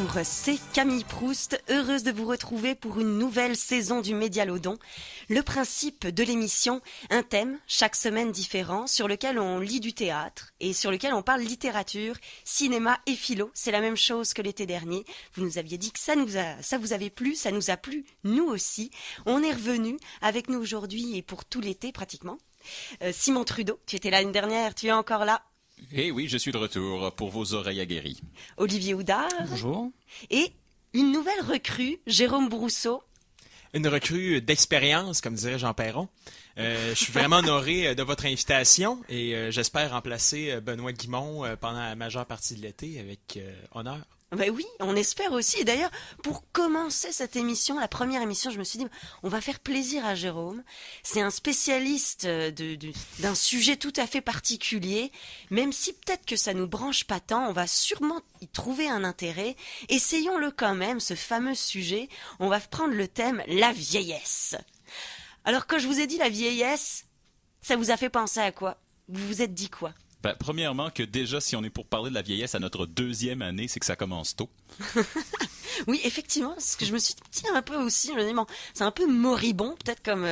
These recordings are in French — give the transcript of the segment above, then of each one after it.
Bonjour, c'est Camille Proust, heureuse de vous retrouver pour une nouvelle saison du Médialodon. Le principe de l'émission, un thème, chaque semaine différent, sur lequel on lit du théâtre et sur lequel on parle littérature, cinéma et philo. C'est la même chose que l'été dernier. Vous nous aviez dit que ça vous avait plu, ça nous a plu, nous aussi. On est revenu avec nous aujourd'hui et pour tout l'été pratiquement. Simon Trudeau, tu étais là l'année dernière, tu es encore là. Eh oui, je suis de retour pour vos oreilles aguerries. Olivier Houdard. Bonjour. Et une nouvelle recrue, Jérôme Brousseau. Une recrue d'expérience, comme dirait Jean Perron. Je suis vraiment honoré de votre invitation et j'espère remplacer Benoît Guimond pendant la majeure partie de l'été avec honneur. Ben oui, on espère aussi. Et d'ailleurs, pour commencer cette émission, la première émission, je me suis dit, on va faire plaisir à Jérôme. C'est un spécialiste d'un sujet tout à fait particulier. Même si peut-être que ça nous branche pas tant, on va sûrement y trouver un intérêt. Essayons-le quand même, ce fameux sujet. On va prendre le thème, la vieillesse. Alors, quand je vous ai dit la vieillesse, ça vous a fait penser à quoi? Vous vous êtes dit quoi? Ben, premièrement, que déjà, si on est pour parler de la vieillesse à notre 2e année, c'est que ça commence tôt. Oui, effectivement, ce que je me suis dit un peu aussi, je me dis, bon, c'est un peu moribond, peut-être comme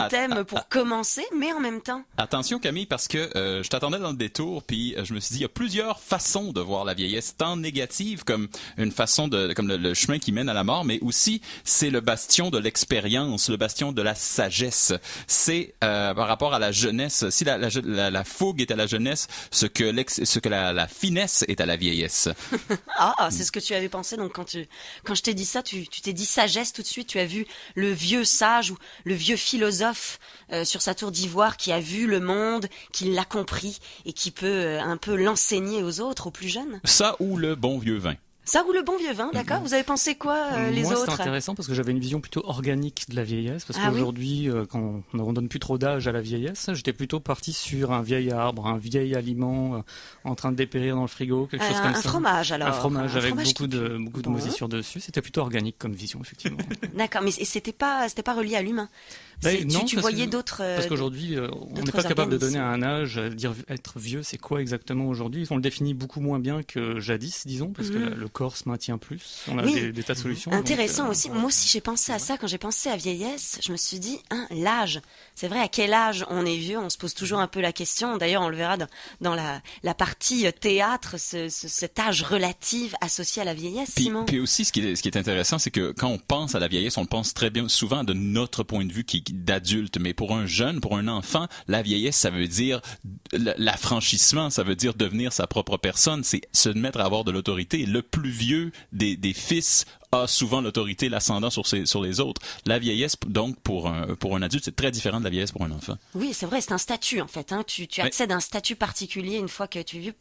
thème pour commencer, mais en même temps. Attention Camille, parce que je t'attendais dans le détour, puis je me suis dit, il y a plusieurs façons de voir la vieillesse, tant négative comme une façon comme le chemin qui mène à la mort, mais aussi c'est le bastion de l'expérience, le bastion de la sagesse. C'est par rapport à la jeunesse, si la fougue est à la jeunesse, ce que la finesse est à la vieillesse. C'est ce que tu avais pensé, donc quand je t'ai dit ça, tu t'es dit sagesse tout de suite, tu as vu le vieux sage ou le vieux philosophe sur sa tour d'ivoire qui a vu le monde, qui l'a compris et qui peut un peu l'enseigner aux autres, aux plus jeunes. Ça ou le bon vieux vin. Ça ou le bon vieux vin, d'accord. Vous avez pensé quoi, les Moi, autres? c'est intéressant parce que j'avais une vision plutôt organique de la vieillesse. Parce qu'aujourd'hui, quand on donne plus trop d'âge à la vieillesse, j'étais plutôt parti sur un vieil arbre, un vieil aliment en train de dépérir dans le frigo, quelque chose comme ça. Un fromage, alors. Un fromage avec fromage beaucoup de moisissures dessus. C'était plutôt organique comme vision, effectivement. D'accord, mais c'était pas relié à l'humain. Non, tu voyais d'autres. Parce qu'aujourd'hui, on n'est pas capable de donner un âge, dire être vieux, c'est quoi exactement aujourd'hui? On le définit beaucoup moins bien que jadis, disons, parce que le corps se maintient plus. On a des tas de solutions. Intéressant aussi. Moi aussi, j'ai pensé à ça quand j'ai pensé à vieillesse. Je me suis dit, l'âge. C'est vrai, à quel âge on est vieux? On se pose toujours un peu la question. D'ailleurs, on le verra dans la partie théâtre, cet âge relatif associé à la vieillesse. Simon. Puis aussi, ce qui est intéressant, c'est que quand on pense à la vieillesse, on le pense très bien souvent de notre point de vue d'adulte, mais pour un jeune, pour un enfant, la vieillesse, ça veut dire l'affranchissement, ça veut dire devenir sa propre personne, c'est se mettre à avoir de l'autorité. Le plus vieux des fils a souvent l'autorité, l'ascendant sur les autres. La vieillesse, donc, pour un adulte, c'est très différent de la vieillesse pour un enfant. Oui, c'est vrai, c'est un statut, en fait. Tu accèdes à un statut particulier une fois que tu es vieux.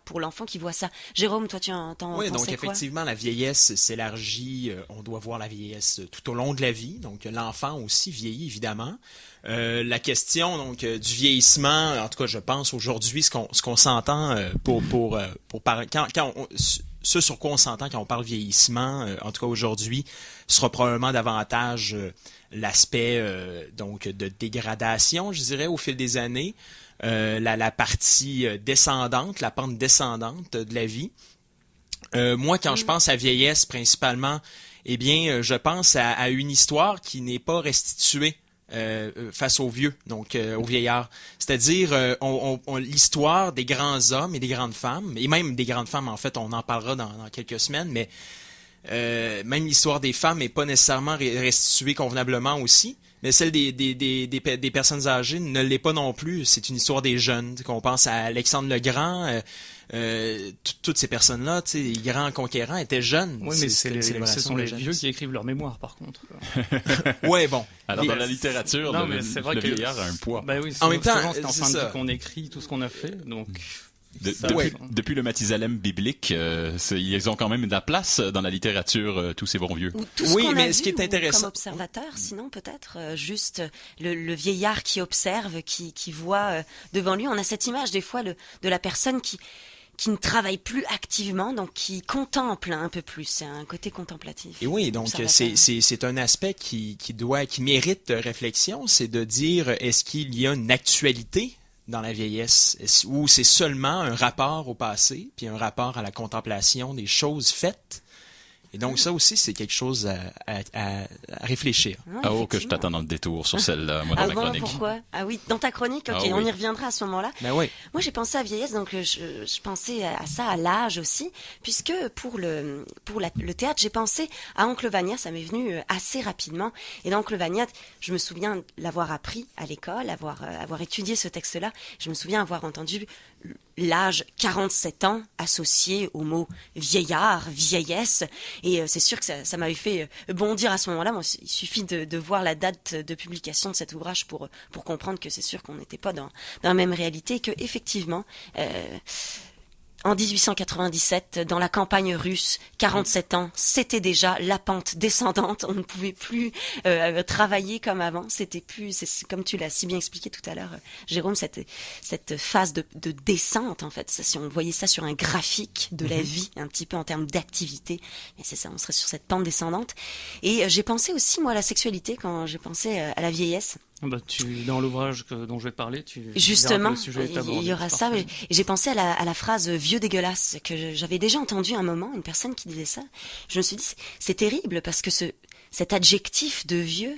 Pour l'enfant qui voit ça. Jérôme, toi, tu en pensais quoi? Oui, donc effectivement, la vieillesse s'élargit. On doit voir la vieillesse tout au long de la vie. Donc l'enfant aussi vieillit, évidemment. La question donc du vieillissement, en tout cas, je pense aujourd'hui, ce qu'on s'entend ce sur quoi on s'entend quand on parle vieillissement, en tout cas aujourd'hui, sera probablement davantage l'aspect donc de dégradation, je dirais, au fil des années. La partie descendante, la pente descendante de la vie. Moi, quand je pense à vieillesse, principalement, je pense à une histoire qui n'est pas restituée face aux vieux, donc aux vieillards. C'est-à-dire l'histoire des grands hommes et des grandes femmes, et même des grandes femmes, en fait, on en parlera dans quelques semaines, mais même l'histoire des femmes n'est pas nécessairement restituée convenablement aussi. Mais celle des personnes âgées ne l'est pas non plus. C'est une histoire des jeunes. Qu'on pense à Alexandre le Grand, toutes ces personnes-là, les grands conquérants étaient jeunes. Oui, mais ce sont les vieux qui écrivent leurs mémoires, par contre. Ouais, bon. Alors, dans la littérature, c'est vrai le que vieillard a un poids. Oui, en même temps, c'est en fin de vie qu'on écrit tout ce qu'on a fait, donc... Depuis le Mathusalem biblique, ils ont quand même de la place dans la littérature, tous ces bons vieux. Ce qui est intéressant, comme observateur, sinon peut-être juste le vieillard qui observe, qui voit devant lui. On a cette image des fois de la personne qui ne travaille plus activement, donc qui contemple un peu plus. C'est un côté contemplatif. Et oui, donc c'est un aspect qui mérite réflexion, c'est de dire est-ce qu'il y a une actualité dans la vieillesse, où c'est seulement un rapport au passé, puis un rapport à la contemplation des choses faites. Et donc, ça aussi, c'est quelque chose à réfléchir. Que je t'attends dans le détour sur celle-là, moi, dans ma chronique. Pourquoi? Ah oui, dans ta chronique, ok, on y reviendra à ce moment-là. Ben oui. Moi, j'ai pensé à vieillesse, donc je pensais à ça, à l'âge aussi, puisque pour le théâtre, j'ai pensé à Oncle Vania, ça m'est venu assez rapidement. Et dans Oncle Vania, je me souviens l'avoir appris à l'école, avoir étudié ce texte-là. Je me souviens avoir entendu l'âge 47 ans associé au mot vieillard, vieillesse, et c'est sûr que ça m'avait fait bondir à ce moment-là. Moi, il suffit de voir la date de publication de cet ouvrage pour comprendre que c'est sûr qu'on n'était pas dans la même réalité, et que effectivement en 1897, dans la campagne russe, 47 ans, c'était déjà la pente descendante. On ne pouvait plus travailler comme avant. C'était plus, c'est comme tu l'as si bien expliqué tout à l'heure, Jérôme, cette phase de descente, en fait. Si on voyait ça sur un graphique de la vie, un petit peu en termes d'activité, mais c'est ça, on serait sur cette pente descendante. Et j'ai pensé aussi, moi, à la sexualité quand j'ai pensé à la vieillesse. Dans l'ouvrage dont je vais parler, justement, le sujet est abordé, il y aura ça. Et j'ai pensé à la phrase vieux dégueulasse que j'avais déjà entendu un moment, une personne qui disait ça. Je me suis dit, c'est terrible parce que cet adjectif de vieux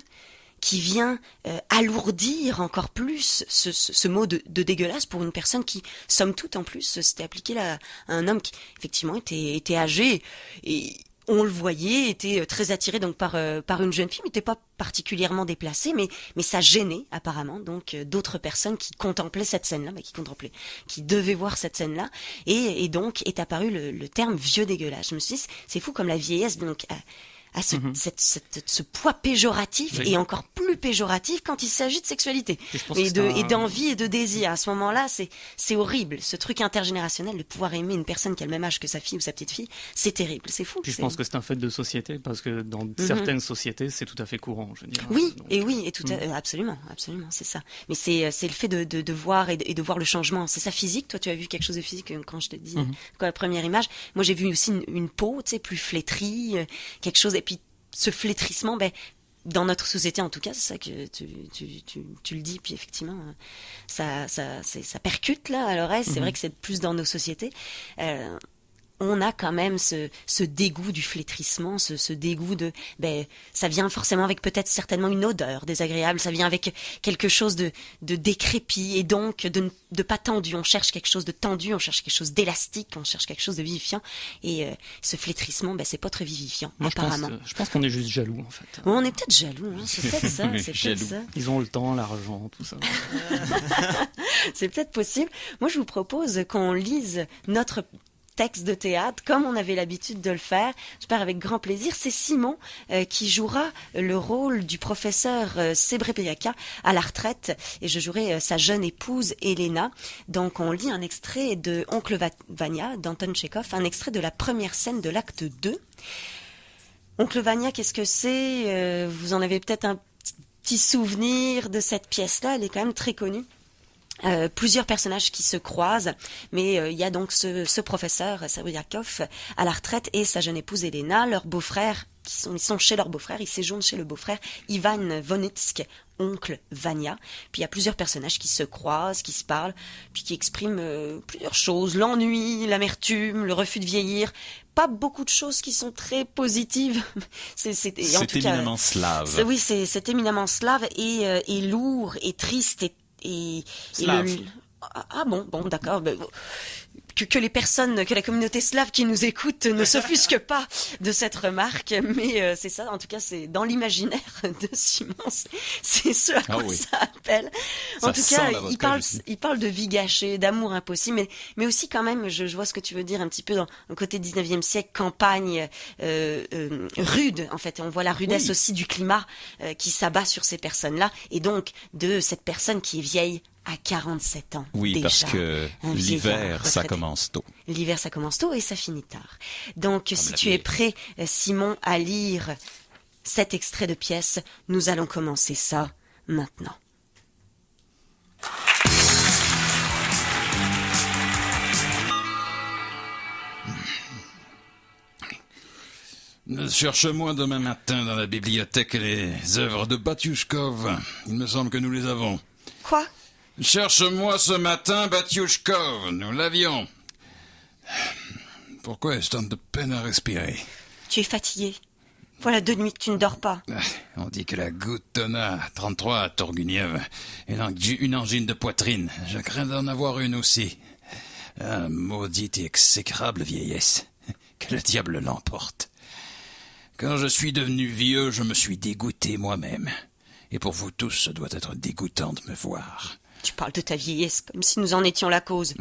qui vient alourdir encore plus ce mot de dégueulasse pour une personne qui, somme toute en plus, s'était appliqué à un homme qui effectivement était âgé, et on le voyait, était très attiré donc par une jeune fille, mais n'était pas particulièrement déplacé, mais ça gênait apparemment donc d'autres personnes qui contemplaient cette scène-là, qui devaient voir cette scène-là, et donc est apparu le terme vieux dégueulasse. Je me suis dit, c'est fou comme la vieillesse donc à ce poids péjoratif, et encore plus péjoratif quand il s'agit de sexualité et d'envie et de désir. À ce moment-là, c'est horrible. Ce truc intergénérationnel de pouvoir aimer une personne qui a le même âge que sa fille ou sa petite fille, c'est terrible, c'est fou. Puis je pense que c'est un fait de société, parce que dans certaines sociétés, c'est tout à fait courant, je veux dire. Oui, absolument, c'est ça. Mais c'est le fait de voir et de voir le changement. C'est ça physique. Toi, tu as vu quelque chose de physique quand je te dis quand la première image. Moi, j'ai vu aussi une peau, tu sais, plus flétrie, quelque chose. Et puis ce flétrissement, dans notre société en tout cas, c'est ça que tu le dis, puis effectivement ça percute là à l'oreille. C'est vrai que c'est plus dans nos sociétés. On a quand même ce dégoût du flétrissement, ce dégoût de, ça vient forcément avec peut-être certainement une odeur désagréable, ça vient avec quelque chose de décrépit, et donc de pas tendu. On cherche quelque chose de tendu, on cherche quelque chose d'élastique, on cherche quelque chose de vivifiant, et ce flétrissement, c'est pas très vivifiant. Moi, apparemment. Je pense qu'on est juste jaloux en fait. On est peut-être jaloux, c'est peut-être ça. C'est peut-être ça. Ils ont le temps, l'argent, tout ça. C'est peut-être possible. Moi, je vous propose qu'on lise notre texte de théâtre, comme on avait l'habitude de le faire. J'espère avec grand plaisir. C'est Simon qui jouera le rôle du professeur Srebrepiaka à la retraite, et je jouerai sa jeune épouse Elena. Donc on lit un extrait de Oncle Vania d'Anton Tchekhov, un extrait de la première scène de l'acte 2. Oncle Vania, qu'est-ce que c'est? Vous en avez peut-être un petit souvenir de cette pièce-là, elle est quand même très connue. Plusieurs personnages qui se croisent, mais il y a donc ce professeur Srebrepiaka à la retraite et sa jeune épouse Elena, leur beau-frère, ils sont chez leur beau-frère, ils séjournent chez le beau-frère Ivan Vonitsk, oncle Vania. Puis il y a plusieurs personnages qui se croisent, qui se parlent, puis qui expriment plusieurs choses: l'ennui, l'amertume, le refus de vieillir. Pas beaucoup de choses qui sont très positives. C'est éminemment slave. Oui, c'est éminemment slave et lourd et triste et bon, d'accord. Que les personnes, que la communauté slave qui nous écoute ne s'offusque pas de cette remarque, mais c'est ça, en tout cas, c'est dans l'imaginaire de Simon, c'est ce à quoi ça appelle. En tout cas, il parle de vie gâchée, d'amour impossible, mais aussi quand même, je vois ce que tu veux dire un petit peu dans le côté 19e siècle, campagne rude, en fait. On voit la rudesse aussi du climat qui s'abat sur ces personnes-là, et donc de cette personne qui est vieille à 47 ans. Oui, déjà, parce que l'hiver, ça commence tôt. L'hiver, ça commence tôt et ça finit tard. Donc, si tu es prêt, Simon, à lire cet extrait de pièce, nous allons commencer ça maintenant. Cherche-moi demain matin dans la bibliothèque les œuvres de Batiushkov. Il me semble que nous les avons. Quoi ? Cherche-moi ce matin, Batiushkov. Nous l'avions. Pourquoi ai-je tant de peine à respirer? Tu es fatigué. Voilà 2 nuits que tu ne dors pas. On dit que la goutte tonna 33 à Turguniev. Une angine de poitrine. Je crains d'en avoir une aussi. Ah, maudite et exécrable vieillesse. Que le diable l'emporte. Quand je suis devenu vieux, je me suis dégoûté moi-même. Et pour vous tous, ce doit être dégoûtant de me voir. Tu parles de ta vieillesse comme si nous en étions la cause.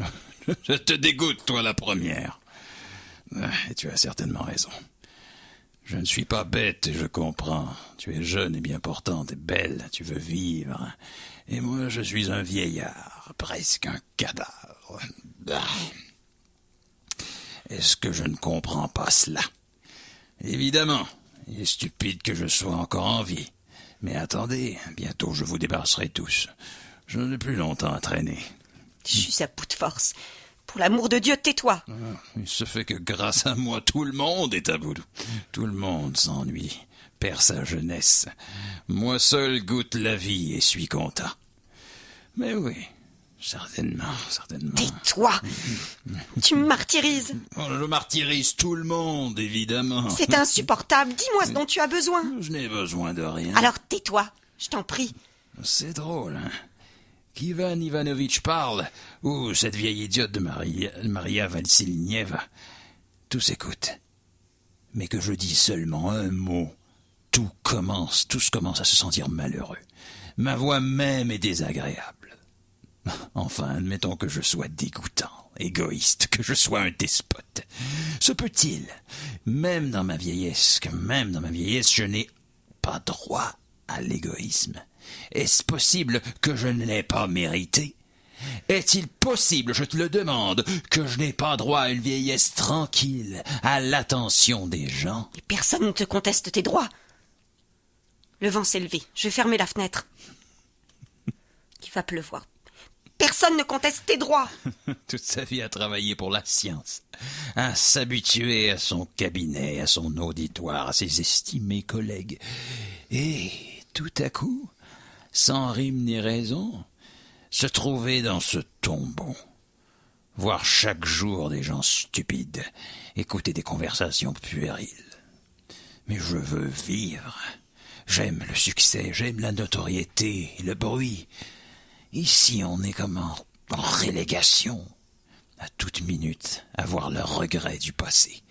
Je te dégoûte, toi, la première. Et tu as certainement raison. Je ne suis pas bête et je comprends. Tu es jeune et bien portante et belle, tu veux vivre. Et moi, je suis un vieillard, presque un cadavre. Est-ce que je ne comprends pas cela? Évidemment, il est stupide que je sois encore en vie. Mais attendez, bientôt je vous débarrasserai tous. Je n'ai plus longtemps à traîner. Je suis à bout de force. Pour l'amour de Dieu, tais-toi. Il se fait que grâce à moi, tout le monde est à bout. Tout le monde s'ennuie, perd sa jeunesse. Moi seul goûte la vie et suis content. Mais oui, certainement. Tais-toi. Tu me martyrises. Je martyrise tout le monde, évidemment. C'est insupportable. Dis-moi ce dont tu as besoin. Je n'ai besoin de rien. Alors tais-toi, je t'en prie. C'est drôle, hein? Qu'Ivan Ivanovitch parle, ou cette vieille idiote de Maria Vassilinieva, tout s'écoute. Mais que je dis seulement un mot, tous commencent à se sentir malheureux. Ma voix même est désagréable. Enfin, admettons que je sois dégoûtant, égoïste, que je sois un despote. Se peut-il, même dans ma vieillesse, je n'ai pas droit à l'égoïsme? Est-ce possible que je ne l'ai pas mérité? Est-il possible, je te le demande, que je n'ai pas droit à une vieillesse tranquille, à l'attention des gens? Et personne ne te conteste tes droits. Le vent s'est levé. Je vais fermer la fenêtre. Il va pleuvoir. Personne ne conteste tes droits. Toute sa vie à travailler pour la science, à s'habituer à son cabinet, à son auditoire, à ses estimés collègues. Et tout à coup, sans rime ni raison, se trouver dans ce tombeau, voir chaque jour des gens stupides, écouter des conversations puériles. Mais je veux vivre. J'aime le succès, j'aime la notoriété, le bruit. Ici, on est comme en relégation. À toute minute, avoir le regret du passé,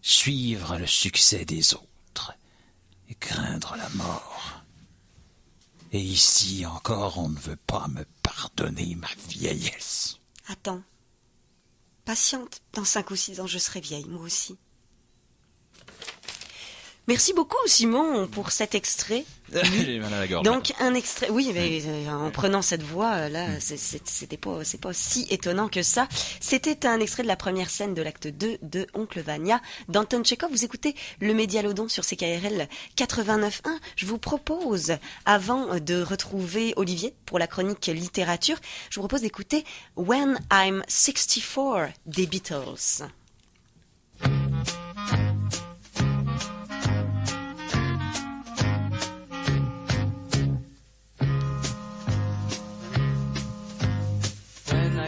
suivre le succès des autres et craindre la mort. Et ici encore, on ne veut pas me pardonner ma vieillesse. Attends. Patiente. Dans 5 ou 6 ans, je serai vieille, moi aussi. Merci beaucoup, Simon, pour cet extrait. J'ai mal à la gorge. Donc, un extrait. Oui, mais en prenant cette voix, là, c'est pas si étonnant que ça. C'était un extrait de la première scène de l'acte 2 de Oncle Vania d'Anton Tchekhov. Vous écoutez le Médialodon sur CKRL 89.1. Je vous propose, avant de retrouver Olivier pour la chronique littérature, je vous propose d'écouter When I'm 64 des Beatles.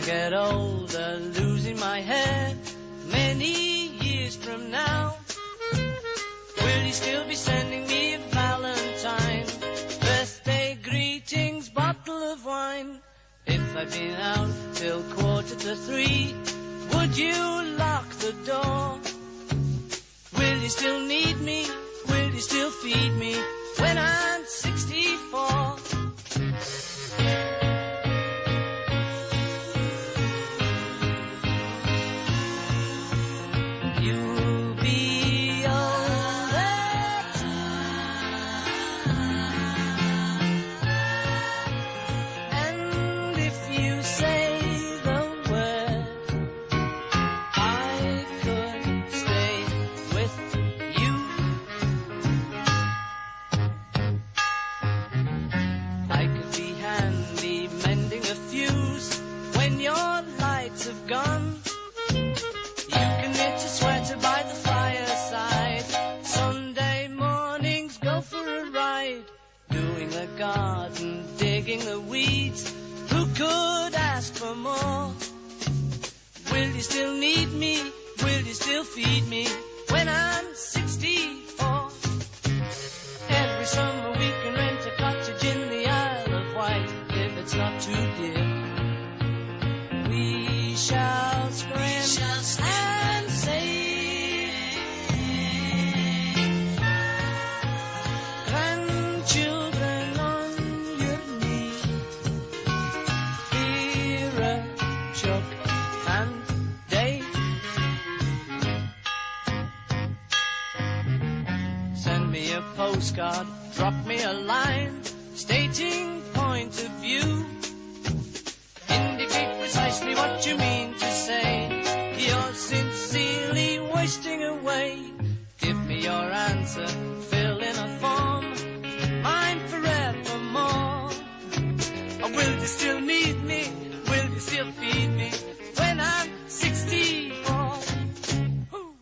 Get older, losing my hair many years from now. Will you still be sending me a Valentine, birthday greetings, bottle of wine? If I've been out till 2:45, would you lock the door? Will you still need me? Will you still feed me when I'm 64? Garden, digging the weeds. Who could ask for more. Will you still need me? Will you still feed me when I'm 64? Every summer we can rent a cottage in the Isle of Wight if it's not too dear. We shall scrimp and save. Grandchildren on your knee. Vera, Chuck and Dave. Send me a postcard, drop me a line, stating point of view. Indicate precisely what you mean to say. You're sincerely wasting away. Give me your answer, fill in a form, mine forevermore. Or will you still need me? Will you still feed me when I'm 64? Woo.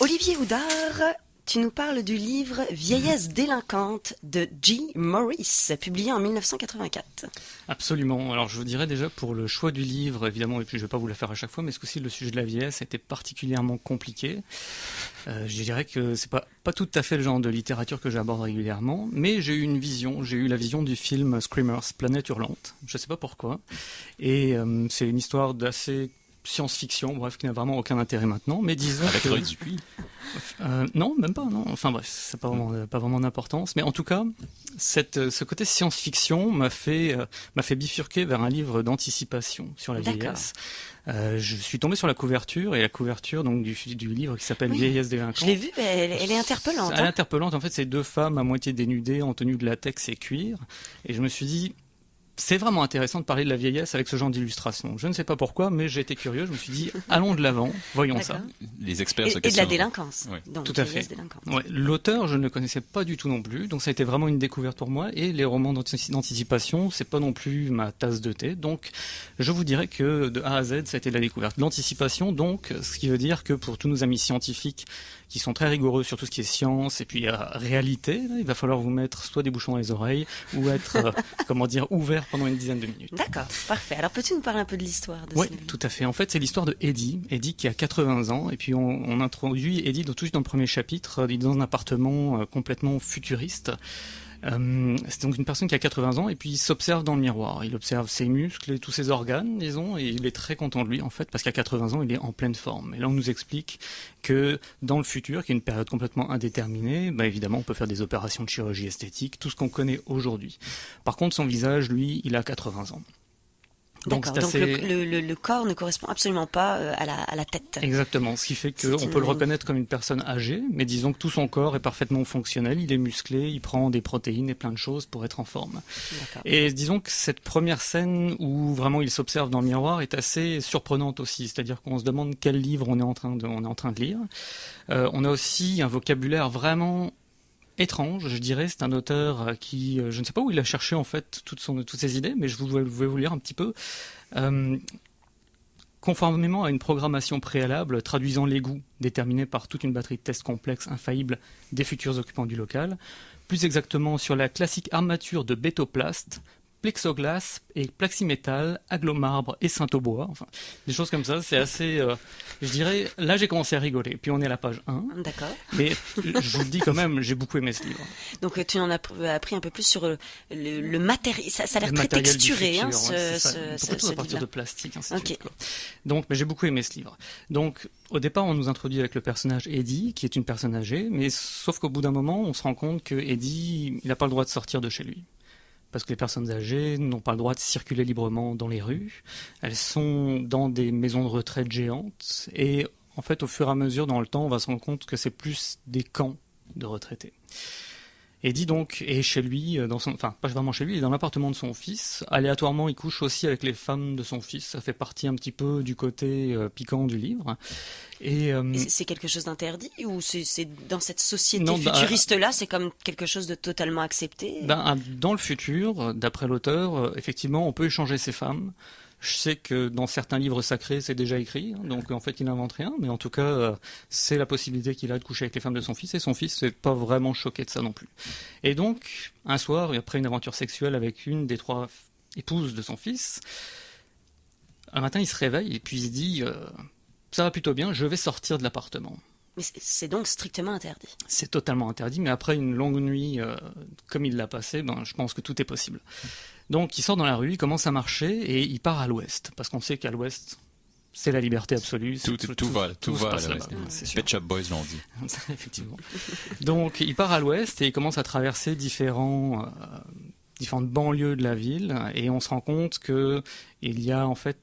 Olivier Houdard, tu nous parles du livre Vieillesse délinquante de G. Morris, publié en 1984. Absolument. Alors je vous dirais déjà pour le choix du livre, évidemment, et puis je ne vais pas vous le faire à chaque fois, mais ce coup-ci le sujet de la vieillesse était particulièrement compliqué. Je dirais que c'est pas tout à fait le genre de littérature que j'aborde régulièrement, mais j'ai eu la vision du film Screamers, Planète Hurlante. Je ne sais pas pourquoi. Et c'est une histoire d'assez science-fiction, bref, qui n'a vraiment aucun intérêt maintenant, mais disons Avec que... Roy Dupuis. Non, même pas, non. Enfin bref, ça n'a pas vraiment d'importance. Mais en tout cas, ce côté science-fiction m'a fait bifurquer vers un livre d'anticipation sur la vieillesse. Je suis tombé sur la couverture, et la couverture donc du livre qui s'appelle Vieillesse délinquante. Je l'ai vu, elle est interpellante. Elle est interpellante. En fait, c'est deux femmes à moitié dénudées en tenue de latex et cuir. Et je me suis dit, c'est vraiment intéressant de parler de la vieillesse avec ce genre d'illustration. Je ne sais pas pourquoi, mais j'ai été curieux. Je me suis dit, allons de l'avant, voyons ça. Les experts se Et de la questionnent. délinquance. Oui. Donc, Tout à vieillesse fait. délinquante. Ouais, l'auteur, je ne le connaissais pas du tout non plus, donc ça a été vraiment une découverte pour moi. Et les romans d'anticipation, c'est pas non plus ma tasse de thé. Donc, je vous dirais que de A à Z, ça a été la découverte. L'anticipation, donc, ce qui veut dire que pour tous nos amis scientifiques qui sont très rigoureux sur tout ce qui est science et puis réalité, là, il va falloir vous mettre soit des bouchons dans les oreilles ou être, ouvert pendant une dizaine de minutes. D'accord, parfait. Alors peux-tu nous parler un peu de l'histoire de Oui, ce livre ? tout à fait. En fait, c'est l'histoire de Eddie qui a 80 ans, et puis on introduit Eddie tout de suite dans le premier chapitre. Il est dans un appartement complètement futuriste. C'est donc une personne qui a 80 ans et puis il s'observe dans le miroir. Il observe ses muscles et tous ses organes, disons, et il est très content de lui en fait parce qu'à 80 ans il est en pleine forme. Et là on nous explique que dans le futur, qui est une période complètement indéterminée, évidemment on peut faire des opérations de chirurgie esthétique, tout ce qu'on connaît aujourd'hui. Par contre son visage, lui, il a 80 ans. D'accord, donc le corps ne correspond absolument pas à la tête. Exactement, ce qui fait qu'on peut le reconnaître comme une personne âgée, mais disons que tout son corps est parfaitement fonctionnel, il est musclé, il prend des protéines et plein de choses pour être en forme. D'accord. Et disons que cette première scène où vraiment il s'observe dans le miroir est assez surprenante aussi, c'est-à-dire qu'on se demande quel livre on est en train de lire. On a aussi un vocabulaire vraiment étrange, je dirais. C'est un auteur qui, je ne sais pas où il a cherché en fait toutes ses idées, mais je vais vous lire un petit peu. Conformément à une programmation préalable traduisant les goûts déterminés par toute une batterie de tests complexes infaillibles des futurs occupants du local, plus exactement sur la classique armature de bétoplast, plexoglas et plaximétal, aglomarbre et saint-aubois, enfin des choses comme ça, c'est assez, je dirais, là j'ai commencé à rigoler, puis on est à la page 1. D'accord. Mais je vous le dis quand même, j'ai beaucoup aimé ce livre. Donc tu en as appris un peu plus sur le matériel, ça a l'air Le très matériel du texturé, futur, ce tout à partir livre-là. de plastique, ainsi Ok. de suite, quoi. Donc, mais j'ai beaucoup aimé ce livre. Donc, au départ, on nous introduit avec le personnage Eddie, qui est une personne âgée, mais sauf qu'au bout d'un moment, on se rend compte que Eddie, il n'a pas le droit de sortir de chez lui. Parce que les personnes âgées n'ont pas le droit de circuler librement dans les rues. Elles sont dans des maisons de retraite géantes. Et en fait, au fur et à mesure, dans le temps, on va se rendre compte que c'est plus des camps de retraités. Eddie donc est chez lui, pas vraiment chez lui, il est dans l'appartement de son fils. Aléatoirement, il couche aussi avec les femmes de son fils. Ça fait partie un petit peu du côté piquant du livre. Et c'est quelque chose d'interdit ou c'est dans cette société futuriste-là, c'est comme quelque chose de totalement accepté? Dans le futur, d'après l'auteur, effectivement, on peut échanger ses femmes. Je sais que dans certains livres sacrés, c'est déjà écrit, hein, donc en fait, il n'invente rien, mais en tout cas, c'est la possibilité qu'il a de coucher avec les femmes de son fils, et son fils n'est pas vraiment choqué de ça non plus. Et donc, un soir, après une aventure sexuelle avec une des 3 épouses de son fils, un matin, il se réveille et puis il se dit ça va plutôt bien, je vais sortir de l'appartement. Mais c'est donc strictement interdit. C'est totalement interdit, mais après une longue nuit, comme il l'a passée, je pense que tout est possible. Donc il sort dans la rue, il commence à marcher et il part à l'ouest, parce qu'on sait qu'à l'ouest, c'est la liberté absolue. Tout va se passe là, là-bas, c'est sûr. Pet Shop Boys l'ont dit. Effectivement. Donc il part à l'ouest et il commence à traverser différentes banlieues de la ville, et on se rend compte que il y a en fait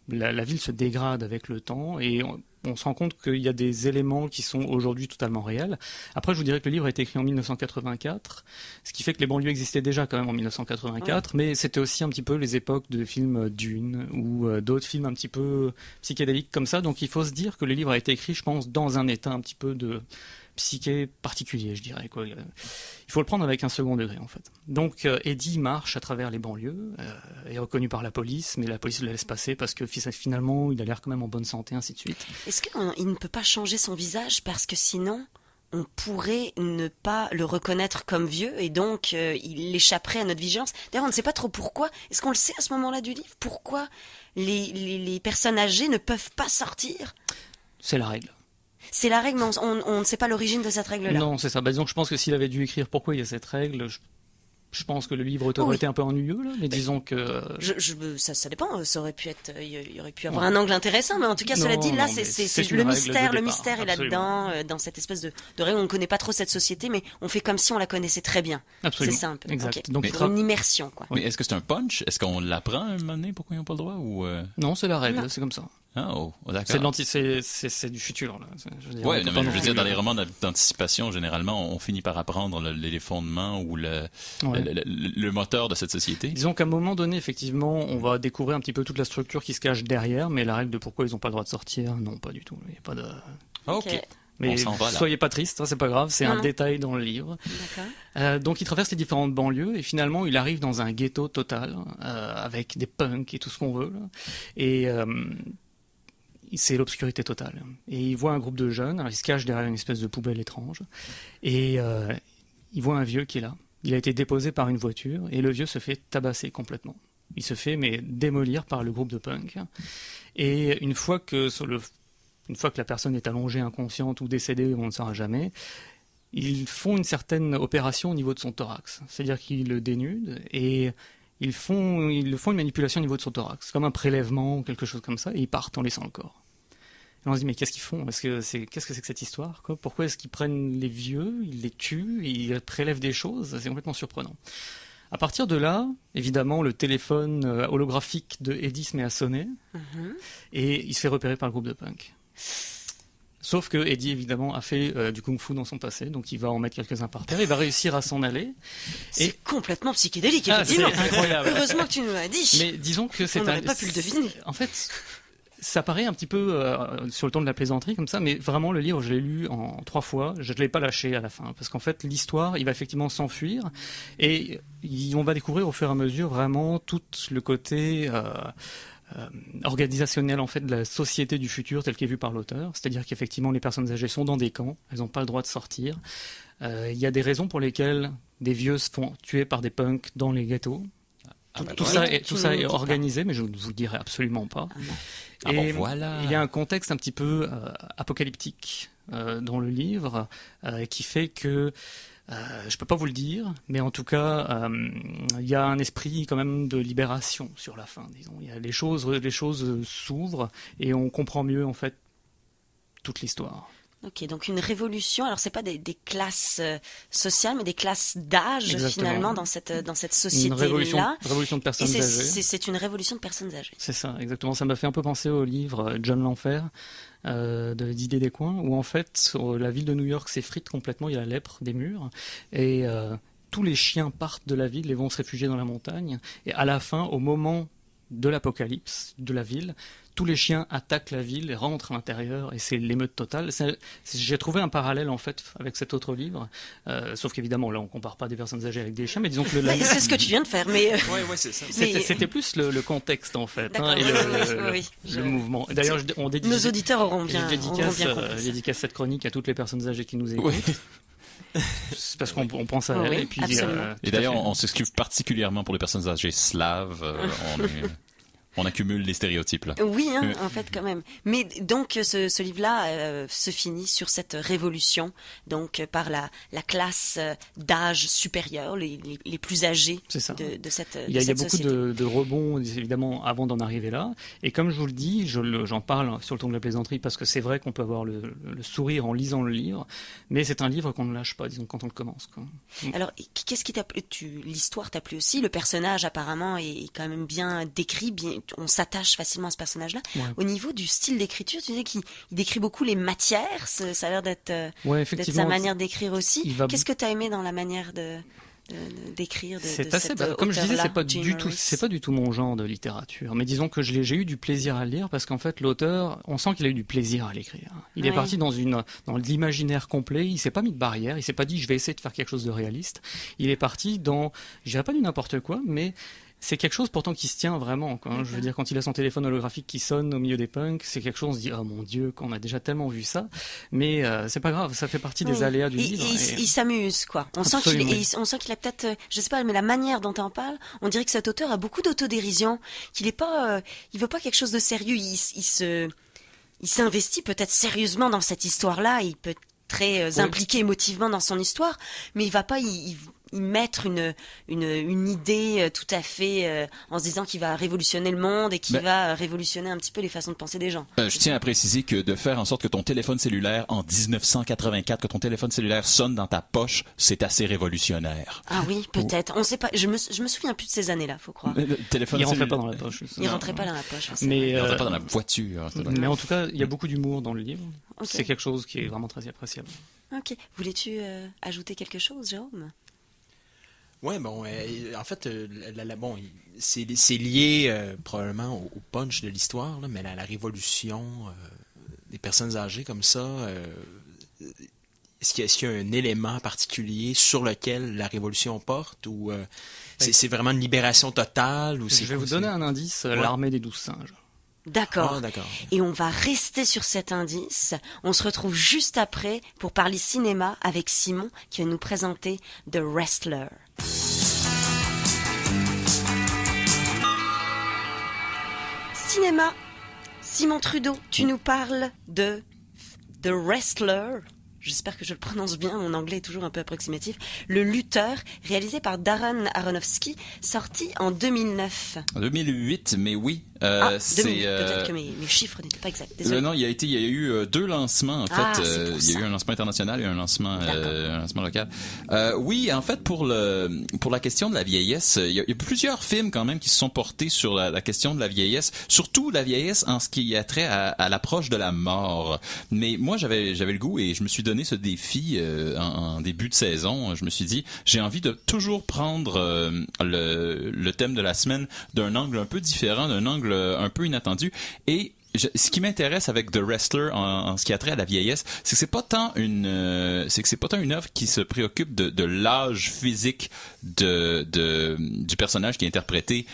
la ville se dégrade avec le temps, et on se rend compte qu'il y a des éléments qui sont aujourd'hui totalement réels. Après, je vous dirais que le livre a été écrit en 1984, ce qui fait que les banlieues existaient déjà quand même en 1984, mais c'était aussi un petit peu les époques de films Dune ou d'autres films un petit peu psychédéliques comme ça. Donc il faut se dire que le livre a été écrit, je pense, dans un état un petit peu de psyché particulier, je dirais, quoi. Il faut le prendre avec un second degré, en fait. Donc Eddie marche à travers les banlieues, est reconnu par la police, mais la police le laisse passer parce que finalement il a l'air quand même en bonne santé, ainsi de suite. Est-ce qu'il ne peut pas changer son visage parce que sinon on pourrait ne pas le reconnaître comme vieux et donc il échapperait à notre vigilance. D'ailleurs, on ne sait pas trop pourquoi. Est-ce qu'on le sait à ce moment-là du livre? Pourquoi les personnes âgées ne peuvent pas sortir? C'est la règle. C'est la règle, mais on ne sait pas l'origine de cette règle-là. Non, c'est ça. Donc je pense que s'il avait dû écrire pourquoi il y a cette règle, je pense que le livre aurait été un peu ennuyeux, là, mais disons que... Ça dépend, ça aurait pu être, il y aurait pu avoir un angle intéressant, mais en tout cas, cela dit, là, c'est une le règle mystère. de Le départ, mystère est absolument. là-dedans, dans cette espèce de règle. On ne connaît pas trop cette société, mais on fait comme si on la connaissait très bien. Absolument. C'est ça un peu. Exact. Okay. Donc, Une immersion, quoi. Mais est-ce que c'est un punch? Est-ce qu'on l'apprend un moment donné? Pourquoi ils n'ont pas le droit? Ou Non, c'est la règle, Non. c'est comme ça. D'accord. C'est du futur, là. Ouais, mais je veux dire, dans les romans d'anticipation, généralement, on finit par apprendre les fondements ou le moteur de cette société. Disons qu'à un moment donné, effectivement, on va découvrir un petit peu toute la structure qui se cache derrière, mais la règle de pourquoi ils n'ont pas le droit de sortir, non, pas du tout. Il n'y a pas de... Ok. Mais On s'en va, là. soyez pas tristes, hein, c'est pas grave, c'est un détail dans le livre. D'accord. Donc il traverse les différentes banlieues et finalement il arrive dans un ghetto total avec des punks et tout ce qu'on veut. Là. Et c'est l'obscurité totale. Et il voit un groupe de jeunes, alors il se cache derrière une espèce de poubelle étrange, et il voit un vieux qui est là. Il a été déposé par une voiture et le vieux se fait tabasser complètement. Il se fait démolir par le groupe de punk. Et une fois que la personne est allongée, inconsciente ou décédée, on ne saura jamais, ils font une certaine opération au niveau de son thorax. C'est-à-dire qu'ils le dénudent et ils font une manipulation au niveau de son thorax, comme un prélèvement ou quelque chose comme ça, et ils partent en laissant le corps. Et on se dit, mais qu'est-ce qu'ils font? Qu'est-ce que c'est que cette histoire, quoi? Pourquoi est-ce qu'ils prennent les vieux, ils les tuent, ils prélèvent des choses? C'est complètement surprenant. À partir de là, évidemment, le téléphone holographique de Eddie se met à sonner, et il se fait repérer par le groupe de punk. Sauf que Eddie, évidemment, a fait du kung-fu dans son passé, donc il va en mettre quelques-uns par terre, il va réussir à s'en aller. C'est complètement psychédélique, Ah, effectivement. c'est incroyable. Heureusement que tu nous l'as dit. Mais disons que c'est On n'aurait pas pu le deviner. En fait, ça paraît un petit peu sur le ton de la plaisanterie comme ça, mais vraiment le livre, je l'ai lu en 3 fois, je ne l'ai pas lâché à la fin, parce qu'en fait l'histoire, il va effectivement s'enfuir, et on va découvrir au fur et à mesure vraiment tout le côté organisationnel en fait de la société du futur tel qu'est vu par l'auteur, c'est-à-dire qu'effectivement les personnes âgées sont dans des camps, elles n'ont pas le droit de sortir. Il y a des raisons pour lesquelles des vieux se font tuer par des punks dans les ghettos. Tout ça est organisé, mais je ne vous le dirai absolument pas. Et voilà. il y a un contexte un petit peu apocalyptique dans le livre qui fait que je peux pas vous le dire, mais en tout cas, il y a un esprit quand même de libération sur la fin, disons. Il y a les choses s'ouvrent et on comprend mieux en fait toute l'histoire. Ok, donc une révolution. Alors c'est pas des classes sociales, mais des classes d'âge finalement dans cette société-là. Une révolution de personnes âgées. C'est une révolution de personnes âgées. C'est ça, exactement. Ça m'a fait un peu penser au livre John l'Enfer d'Idée des coins, où en fait la ville de New York s'effrite complètement. Il y a la lèpre des murs et tous les chiens partent de la ville et vont se réfugier dans la montagne. Et à la fin, au moment de l'apocalypse de la ville, tous les chiens attaquent la ville et rentrent à l'intérieur et c'est l'émeute totale. J'ai trouvé un parallèle en fait avec cet autre livre, sauf qu'évidemment là on compare pas des personnes âgées avec des chiens, mais disons que C'est ce que tu viens de faire, mais Ouais, c'est ça. c'était plus le contexte en fait, D'accord, et oui. le mouvement. Et d'ailleurs on dédie, nos auditeurs auront bien compris. dédicace cette chronique à toutes les personnes âgées qui nous écoutent. C'est parce qu'on pense à elle. Oui, Et puis, absolument. Et d'ailleurs, on s'excuse particulièrement pour les personnes âgées slaves. On accumule les stéréotypes, là. Oui, en fait, quand même. Mais donc, ce livre-là se finit sur cette révolution, donc par la classe d'âge supérieur, les plus âgés C'est ça. de cette Il y a cette beaucoup société. de rebonds, évidemment, avant d'en arriver là. Et comme je vous le dis, j'en parle sur le ton de la plaisanterie, parce que c'est vrai qu'on peut avoir le sourire en lisant le livre, mais c'est un livre qu'on ne lâche pas, disons, quand on le commence, quoi. Alors, qu'est-ce qui t'a plu? L'histoire t'a plu aussi? Le personnage, apparemment, est quand même bien décrit, on s'attache facilement à ce personnage-là. Ouais. Au niveau du style d'écriture, tu disais qu'il décrit beaucoup les matières, ça a l'air d'être Ouais, d'être sa effectivement. manière d'écrire aussi. Il va- Qu'est-ce que tu as aimé dans la manière d'écrire de C'est de assez, cet comme je disais, auteur-là, c'est pas Jim du tout, Morris? c'est pas du tout mon genre de littérature. Mais disons que j'ai eu du plaisir à le lire parce qu'en fait, l'auteur, on sent qu'il a eu du plaisir à l'écrire. Il est Oui. parti dans l'imaginaire complet. Il s'est pas mis de barrière. Il s'est pas dit, je vais essayer de faire quelque chose de réaliste. Il est parti dans, je dirais pas du n'importe quoi, mais c'est quelque chose pourtant qui se tient vraiment, quoi. Je veux dire, quand il a son téléphone holographique qui sonne au milieu des punks, c'est quelque chose, on se dit, oh mon Dieu, qu'on a déjà tellement vu ça. Mais c'est pas grave, ça fait partie des Oui. aléas du Et livre. il s'amuse, quoi. On sent Absolument. on sent qu'il a peut-être, je sais pas, mais la manière dont on parle, on dirait que cet auteur a beaucoup d'autodérision, qu'il est pas, il veut pas quelque chose de sérieux. Il s'investit peut-être sérieusement dans cette histoire-là. Il peut être très Oui. impliqué émotivement dans son histoire, mais il va pas y mettre une idée tout à fait en se disant qu'il va révolutionner le monde et qu'il va révolutionner un petit peu les façons de penser des gens. Je tiens à préciser que de faire en sorte que ton téléphone cellulaire, en 1984, que ton téléphone cellulaire sonne dans ta poche, c'est assez révolutionnaire. Ah oui, peut-être. On sait pas. Je me souviens plus de ces années-là, faut croire. Le téléphone Il rentrait cellulaire- pas dans la poche. Il rentrait pas dans la poche. c'est Mais, vrai. Il rentrait pas dans la voiture. mais en tout cas, il y a beaucoup d'humour dans le livre. Ok. C'est quelque chose qui est vraiment très appréciable. Ok. Voulais-tu ajouter quelque chose, Jérôme? Ouais, bon, en fait, bon, c'est lié probablement au punch de l'histoire, là, mais la révolution des personnes âgées comme ça, est-ce qu'il y a un élément particulier sur lequel la révolution porte, ou c'est vraiment une libération totale, ou Je vais vous donner un indice, l'armée des 12 singes. D'accord. Ah, d'accord. Et on va rester sur cet indice. On se retrouve juste après pour parler cinéma avec Simon qui va nous présenter The Wrestler. Cinéma. Simon Trudeau, tu nous parles de The Wrestler. J'espère que je le prononce bien, mon anglais est toujours un peu approximatif. Le lutteur, réalisé par Darren Aronofsky, sorti en 2009. En 2008, mais oui. 2008, peut-être que mes chiffres n'étaient pas exacts. Désolé. Non, il y a eu deux lancements en fait. Ah, c'est pour Il y a ça. eu un lancement international et un lancement local. Oui, en fait pour la question de la vieillesse, il y a plusieurs films quand même qui se sont portés sur la question de la vieillesse, surtout la vieillesse en ce qui a trait à l'approche de la mort. Mais moi j'avais le goût et je me suis donné ce défi en début de saison. Je me suis dit j'ai envie de toujours prendre le thème de la semaine d'un angle un peu différent, d'un angle un peu inattendu. Et ce qui m'intéresse avec The Wrestler en ce qui a trait à la vieillesse, c'est que c'est pas tant une œuvre qui se préoccupe de l'âge physique du personnage qui est interprété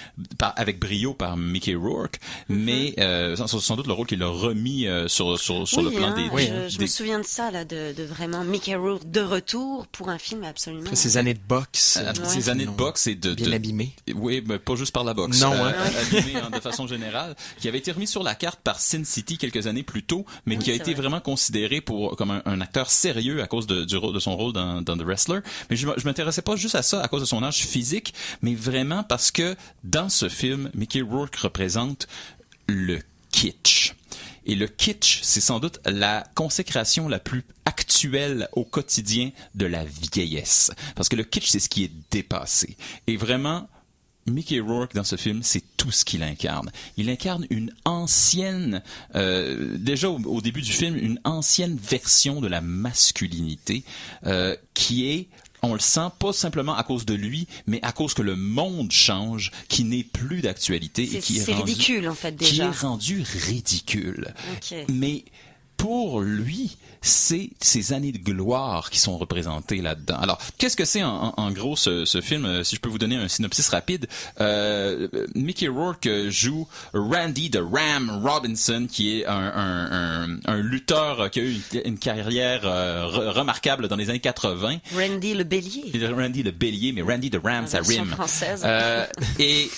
avec brio par Mickey Rourke, mais sans doute le rôle qu'il a remis sur le plan des je me souviens de ça là, de vraiment Mickey Rourke de retour pour un film absolument. Après ces années de boxe. ces années de boxe et bien abîmées. Oui, mais pas juste par la boxe. Non, abîmé de façon générale, qui avait été remis sur la carte par Sin City quelques années plus tôt, mais qui a été vraiment considéré comme un acteur sérieux à cause de son rôle dans The Wrestler. Mais je m'intéressais pas juste à ça à cause de son âge physique, mais vraiment parce que dans ce film, Mickey Rourke représente le kitsch. Et le kitsch, c'est sans doute la consécration la plus actuelle au quotidien de la vieillesse. Parce que le kitsch, c'est ce qui est dépassé. Et vraiment, Mickey Rourke dans ce film, c'est tout ce qu'il incarne. Il incarne une ancienne, déjà au début du film, une ancienne version de la masculinité qui est on le sent pas simplement à cause de lui, mais à cause que le monde change, qui n'est plus d'actualité et qui est C'est rendu, ridicule, en fait, qui déjà. est rendu ridicule. Ok. Mais pour lui, c'est ces années de gloire qui sont représentées là-dedans. Alors, qu'est-ce que c'est en gros ce film? Si je peux vous donner un synopsis rapide, Mickey Rourke joue Randy the Ram Robinson, qui est un lutteur qui a eu une carrière remarquable dans les années 80. Randy le bélier. Randy le bélier, mais Randy the Ram, ça version rime. française. Et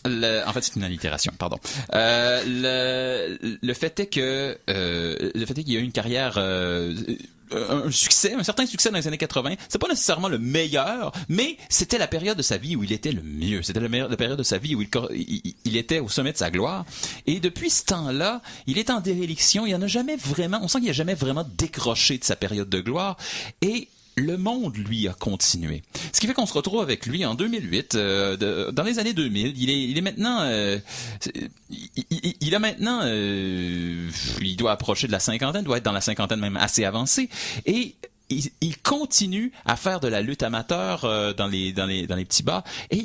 en fait, c'est une allitération, pardon. Le fait est qu'il y a eu une carrière, un certain succès dans les années 80. C'est pas nécessairement le meilleur, mais c'était la période de sa vie où il était le mieux. C'était la période de sa vie où il était au sommet de sa gloire. Et depuis ce temps-là, il est en déréliction. Il y en a jamais vraiment, on sent qu'il a jamais vraiment décroché de sa période de gloire. Et le monde, lui, a continué. Ce qui fait qu'on se retrouve avec lui en 2008, dans les années 2000. Il est maintenant, il doit approcher de la cinquantaine, doit être dans la cinquantaine même assez avancée, et il continue à faire de la lutte amateur dans les petits bars, et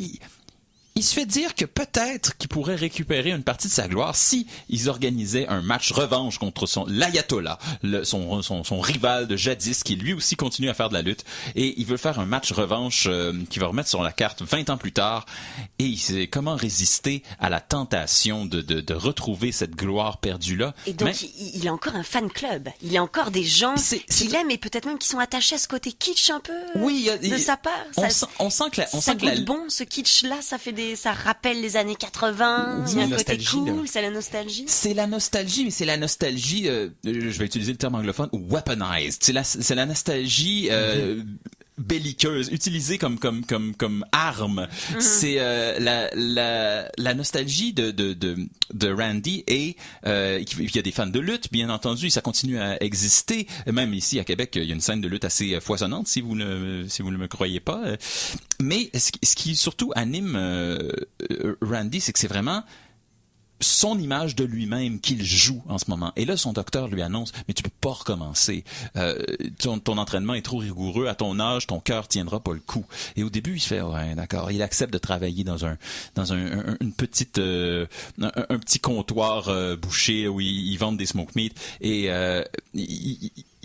il se fait dire que peut-être qu'il pourrait récupérer une partie de sa gloire si ils organisaient un match revanche contre l'ayatollah, son rival de jadis, qui lui aussi continue à faire de la lutte, et il veut faire un match revanche qui va remettre sur la carte 20 ans plus tard, et il sait comment résister à la tentation de retrouver cette gloire perdue-là. Et donc, il a encore un fan club. Il y a encore des gens qu'il aime et peut-être même qui sont attachés à ce côté kitsch un peu de sa part. On sent que ça goûte bon, ce kitsch-là, ça rappelle les années 80, il y a un côté cool, c'est la nostalgie. C'est la nostalgie, mais c'est la nostalgie, je vais utiliser le terme anglophone, weaponized. C'est la nostalgie belliqueuse, utilisée comme arme. Mm-hmm. C'est la nostalgie de Randy, et il y a des fans de lutte, bien entendu, ça continue à exister. Même ici à Québec, il y a une scène de lutte assez foisonnante, si vous ne me croyez pas. Mais ce qui surtout anime Randy, c'est que c'est vraiment son image de lui-même qu'il joue en ce moment. Et là, son docteur lui annonce, mais tu peux pas recommencer. Ton entraînement est trop rigoureux. À ton âge, ton cœur tiendra pas le coup. Et au début, il se fait, ouais, d'accord. Il accepte de travailler dans une petite, un petit comptoir bouché où ils vendent des smoke meat. Et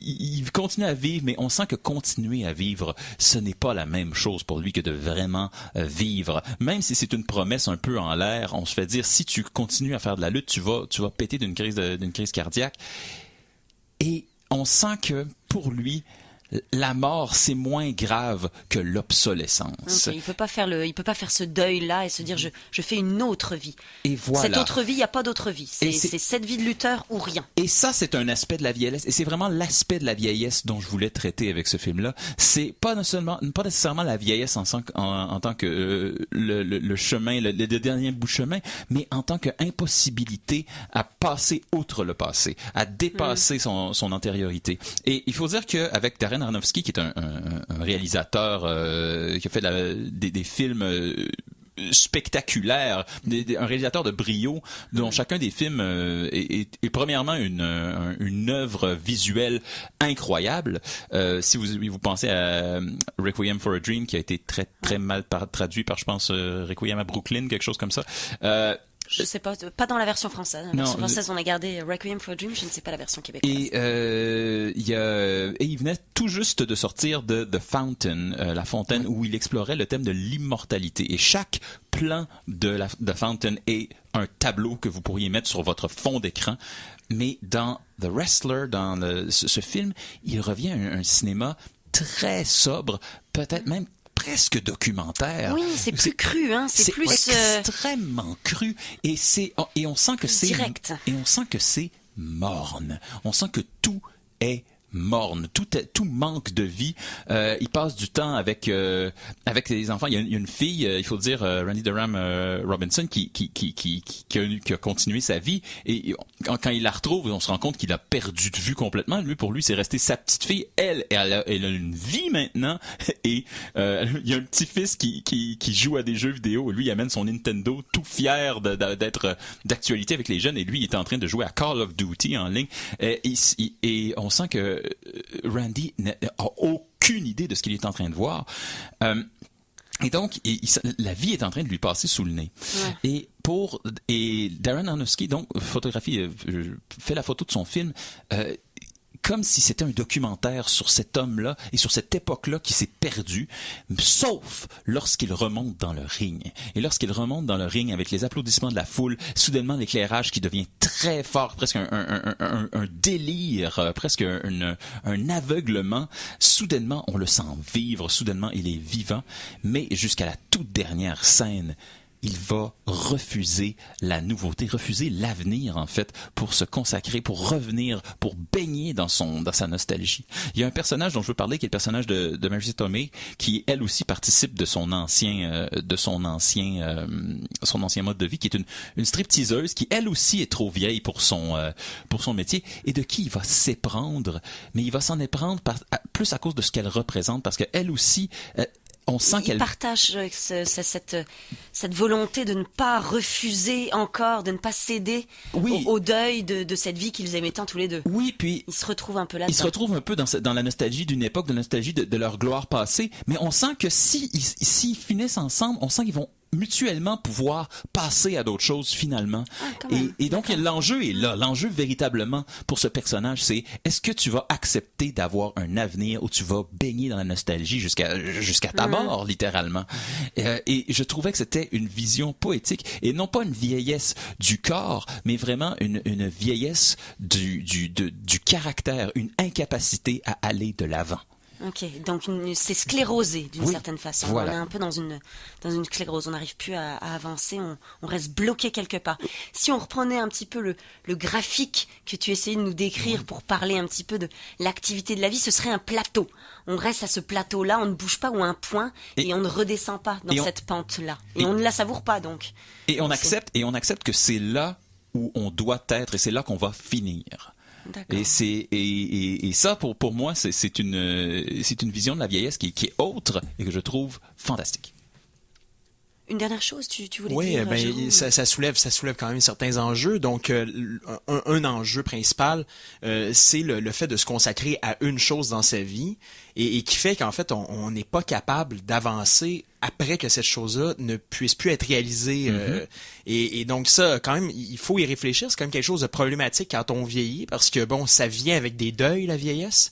il continue à vivre, mais on sent que continuer à vivre, ce n'est pas la même chose pour lui que de vraiment vivre. Même si c'est une promesse un peu en l'air, on se fait dire, si tu continues à faire de la lutte, tu vas péter d'une crise cardiaque. Et on sent que pour lui, la mort, c'est moins grave que l'obsolescence. Okay, il peut pas faire ce deuil-là et se dire je fais une autre vie. Et voilà. Cette autre vie, il n'y a pas d'autre vie. C'est cette vie de lutteur ou rien. Et ça, c'est un aspect de la vieillesse. Et c'est vraiment l'aspect de la vieillesse dont je voulais traiter avec ce film-là. C'est pas nécessairement la vieillesse en tant que le chemin, le dernier bout de chemin, mais en tant qu'impossibilité à passer outre le passé, à dépasser son antériorité. Et il faut dire qu'avec Darren Aronofsky, qui est un réalisateur qui a fait des films spectaculaire, un réalisateur de brio, dont chacun des films est premièrement une œuvre visuelle incroyable. Si vous pensez à Requiem for a Dream, qui a été très très mal traduit par, je pense, Requiem à Brooklyn, quelque chose comme ça. Je sais pas dans la version française. La version française, on a gardé Requiem for a Dream, je ne sais pas la version québécoise. Et il venait tout juste de sortir de The Fountain, La Fontaine, où il explorait le thème de l'immortalité. Et chaque plan de The Fountain est un tableau que vous pourriez mettre sur votre fond d'écran. Mais dans The Wrestler, ce film, il revient à un cinéma très sobre, peut-être même presque documentaire. Oui, c'est plus cru, hein. C'est plus extrêmement cru, et on sent que c'est direct. Et on sent que c'est morne. On sent que tout est morne, tout manque de vie. Il passe du temps avec les enfants. Il y a une fille, il faut dire, Randy the Ram Robinson, qui a continué sa vie, et quand il la retrouve, on se rend compte qu'il a perdu de vue complètement. Pour lui, c'est resté sa petite fille. Elle a une vie maintenant, et il y a un petit-fils qui joue à des jeux vidéo. Lui, il amène son Nintendo, tout fier d'être d'actualité avec les jeunes, et lui, il est en train de jouer à Call of Duty en ligne. Et on sent que Randy n'a aucune idée de ce qu'il est en train de voir. Et donc, la vie est en train de lui passer sous le nez. Ouais. Et Darren Aronofsky, donc, fait la photo de son film, comme si c'était un documentaire sur cet homme-là et sur cette époque-là qui s'est perdu, sauf lorsqu'il remonte dans le ring. Et lorsqu'il remonte dans le ring avec les applaudissements de la foule, soudainement l'éclairage qui devient très fort, presque un délire, presque un aveuglement. Soudainement, on le sent vivre, soudainement, il est vivant, mais jusqu'à la toute dernière scène, il va refuser la nouveauté, refuser l'avenir, en fait, pour se consacrer, pour revenir, pour baigner dans sa nostalgie. Il y a un personnage dont je veux parler, qui est le personnage de Marisa Tomei, qui, elle aussi, participe de son ancien mode de vie, qui est une stripteaseuse, qui, elle aussi, est trop vieille pour son métier, et de qui il va s'éprendre, mais il va s'en éprendre plus à cause de ce qu'elle représente, parce qu'elle aussi, on sent qu'elle partage cette volonté de ne pas refuser encore, de ne pas céder au deuil de cette vie qu'ils aimaient tant tous les deux. Oui, puis ils se retrouvent un peu là-dedans. Ils se retrouvent un peu dans la nostalgie d'une époque, de la nostalgie de leur gloire passée, mais on sent que s'ils finissent ensemble, on sent qu'ils vont mutuellement pouvoir passer à d'autres choses finalement. Et donc l'enjeu est là, l'enjeu véritablement pour ce personnage, c'est est-ce que tu vas accepter d'avoir un avenir où tu vas baigner dans la nostalgie jusqu'à ta mort littéralement. Et je trouvais que c'était une vision poétique et non pas une vieillesse du corps, mais vraiment une vieillesse du caractère, une incapacité à aller de l'avant. Ok, donc c'est sclérosé d'une certaine façon. Voilà. On est un peu dans une sclérose, on n'arrive plus à avancer, on reste bloqué quelque part. Si on reprenait un petit peu le graphique que tu essayais de nous décrire pour parler un petit peu de l'activité de la vie, ce serait un plateau. On reste à ce plateau-là, on ne bouge pas ou un point et on ne redescend pas dans cette pente-là. Et on ne la savoure pas donc. Et on accepte que c'est là où on doit être et c'est là qu'on va finir. D'accord. Et ça pour moi c'est une vision de la vieillesse qui est autre et que je trouve fantastique. Une dernière chose, tu voulais dire? Oui, ça soulève quand même certains enjeux. Donc, un enjeu principal, c'est le fait de se consacrer à une chose dans sa vie et qui fait qu'en fait, on n'est pas capable d'avancer après que cette chose-là ne puisse plus être réalisée. Et donc ça, quand même, il faut y réfléchir. C'est quand même quelque chose de problématique quand on vieillit parce que, bon, ça vient avec des deuils, la vieillesse.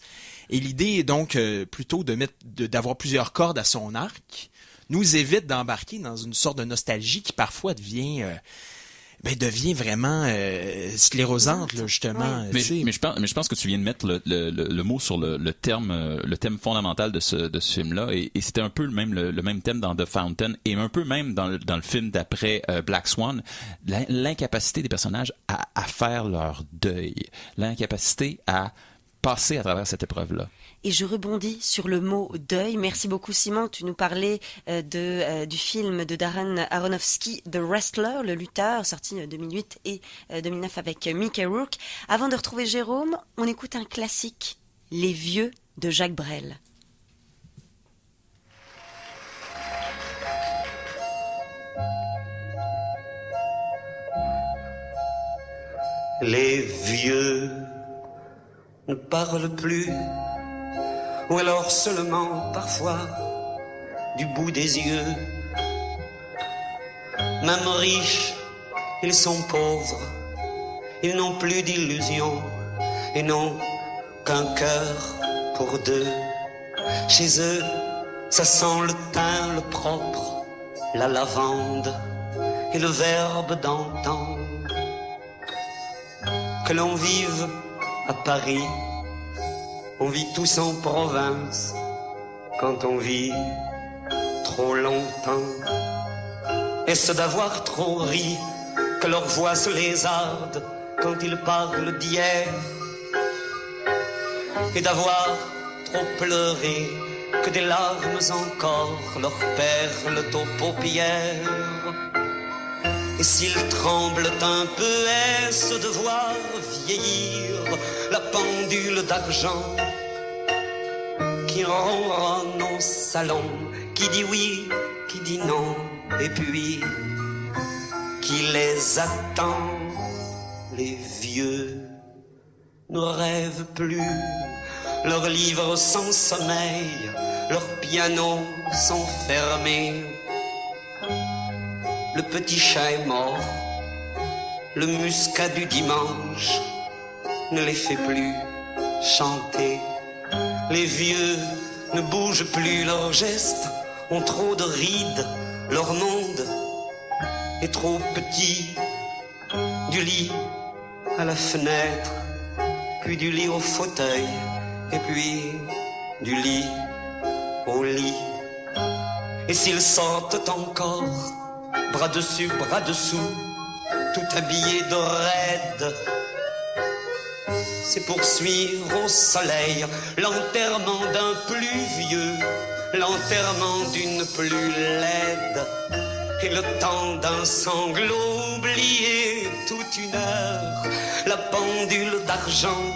Et l'idée est donc plutôt d'avoir plusieurs cordes à son arc, nous évite d'embarquer dans une sorte de nostalgie qui parfois devient vraiment sclérosante, là, justement. Mais je pense que tu viens de mettre le mot sur le thème fondamental de ce film-là, et c'était un peu le même thème dans The Fountain, et un peu même dans le film d'après Black Swan, l'incapacité des personnages à faire leur deuil, l'incapacité à passer à travers cette épreuve-là. Et je rebondis sur le mot deuil. Merci beaucoup Simon, tu nous parlais du film de Darren Aronofsky, The Wrestler, le lutteur, sorti 2008 et 2009 avec Mickey Rourke. Avant de retrouver Jérôme, on écoute un classique, Les Vieux de Jacques Brel. Les vieux ne parlent plus, ou alors seulement parfois du bout des yeux. Même riches, ils sont pauvres, ils n'ont plus d'illusions et n'ont qu'un cœur pour deux. Chez eux, ça sent le thym, le propre, la lavande et le verbe d'antan. Que l'on vive à Paris, on vit tous en province quand on vit trop longtemps. Est-ce d'avoir trop ri que leur voix se lézarde quand ils parlent d'hier? Et d'avoir trop pleuré que des larmes encore leur perlent aux paupières? Et s'ils tremblent un peu, est-ce de voir vieillir la pendule d'argent qui ronronne au salon, qui dit oui, qui dit non, et puis qui les attend? Les vieux ne rêvent plus, leurs livres sans sommeil, leurs pianos sont fermés. Le petit chat est mort, le muscat du dimanche ne les fait plus chanter. Les vieux ne bougent plus, leurs gestes ont trop de rides, leur monde est trop petit. Du lit à la fenêtre, puis du lit au fauteuil, et puis du lit au lit. Et s'ils sortent encore, bras dessus, bras dessous, tout habillés de raide, c'est pour suivre au soleil l'enterrement d'un plus vieux, l'enterrement d'une plus laide, et le temps d'un sanglot oublié toute une heure, la pendule d'argent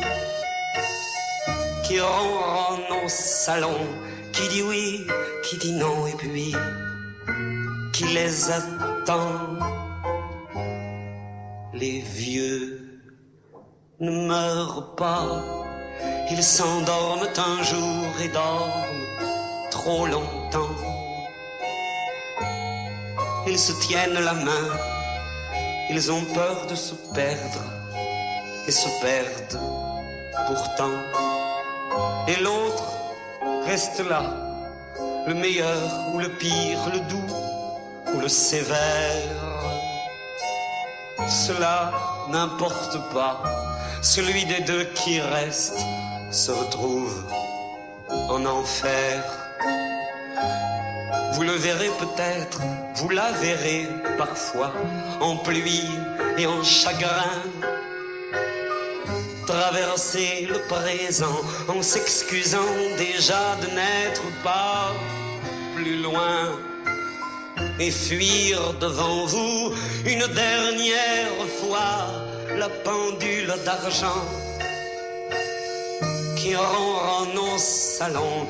qui ronronne au salon, qui dit oui, qui dit non, et puis qui les attend. Les vieux ne meurent pas, ils s'endorment un jour et dorment trop longtemps. Ils se tiennent la main, ils ont peur de se perdre et se perdent pourtant. Et l'autre reste là, le meilleur ou le pire, le doux ou le sévère. Cela n'importe pas, celui des deux qui reste se retrouve en enfer. Vous le verrez peut-être, vous la verrez parfois, en pluie et en chagrin, traverser le présent en s'excusant déjà de n'être pas plus loin, et fuir devant vous une dernière fois la pendule d'argent qui ronronne au salon,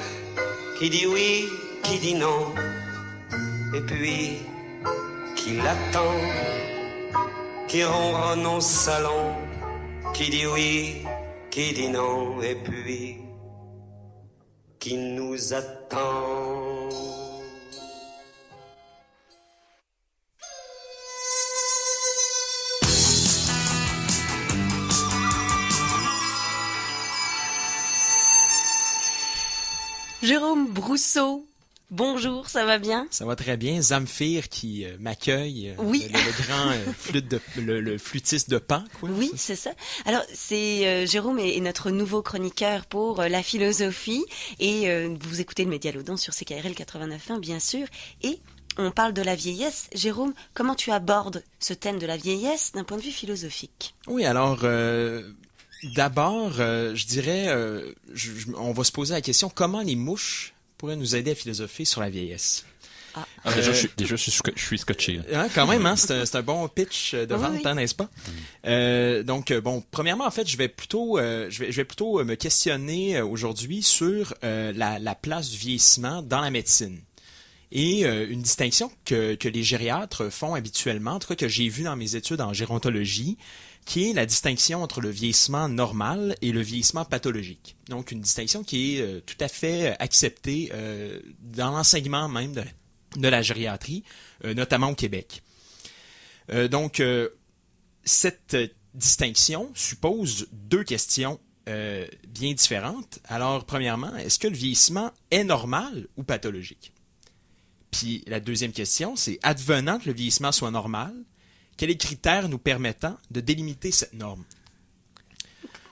qui dit oui, qui dit non, et puis qui l'attend, qui ronronne au salon, qui dit oui, qui dit non, et puis qui nous attend. Jérôme Brousseau, bonjour, ça va bien? Ça va très bien. Zamfir qui m'accueille, Oui. le grand le flûtiste de Pan, quoi. Oui, c'est ça. Alors, c'est Jérôme est notre nouveau chroniqueur pour la philosophie et vous écoutez le Médialodon sur CKRL 89.1, bien sûr, et on parle de la vieillesse. Jérôme, comment tu abordes ce thème de la vieillesse d'un point de vue philosophique? Oui, alors d'abord, je dirais, on va se poser la question comment les mouches pourraient nous aider à philosopher sur la vieillesse. Ah, déjà, je suis scotché. Hein, quand même, hein, c'est un bon pitch de vente, oui. hein, n'est-ce pas? Donc, bon, premièrement, en fait, je vais plutôt me questionner aujourd'hui sur la place du vieillissement dans la médecine. Et une distinction que les gériatres font habituellement, en tout cas que j'ai vu dans mes études en gérontologie, qui est la distinction entre le vieillissement normal et le vieillissement pathologique. Donc, une distinction qui est tout à fait acceptée dans l'enseignement même de la gériatrie, notamment au Québec. Donc, cette distinction suppose deux questions bien différentes. Alors, premièrement, est-ce que le vieillissement est normal ou pathologique? Puis la deuxième question, c'est advenant que le vieillissement soit normal, quels sont les critères nous permettant de délimiter cette norme?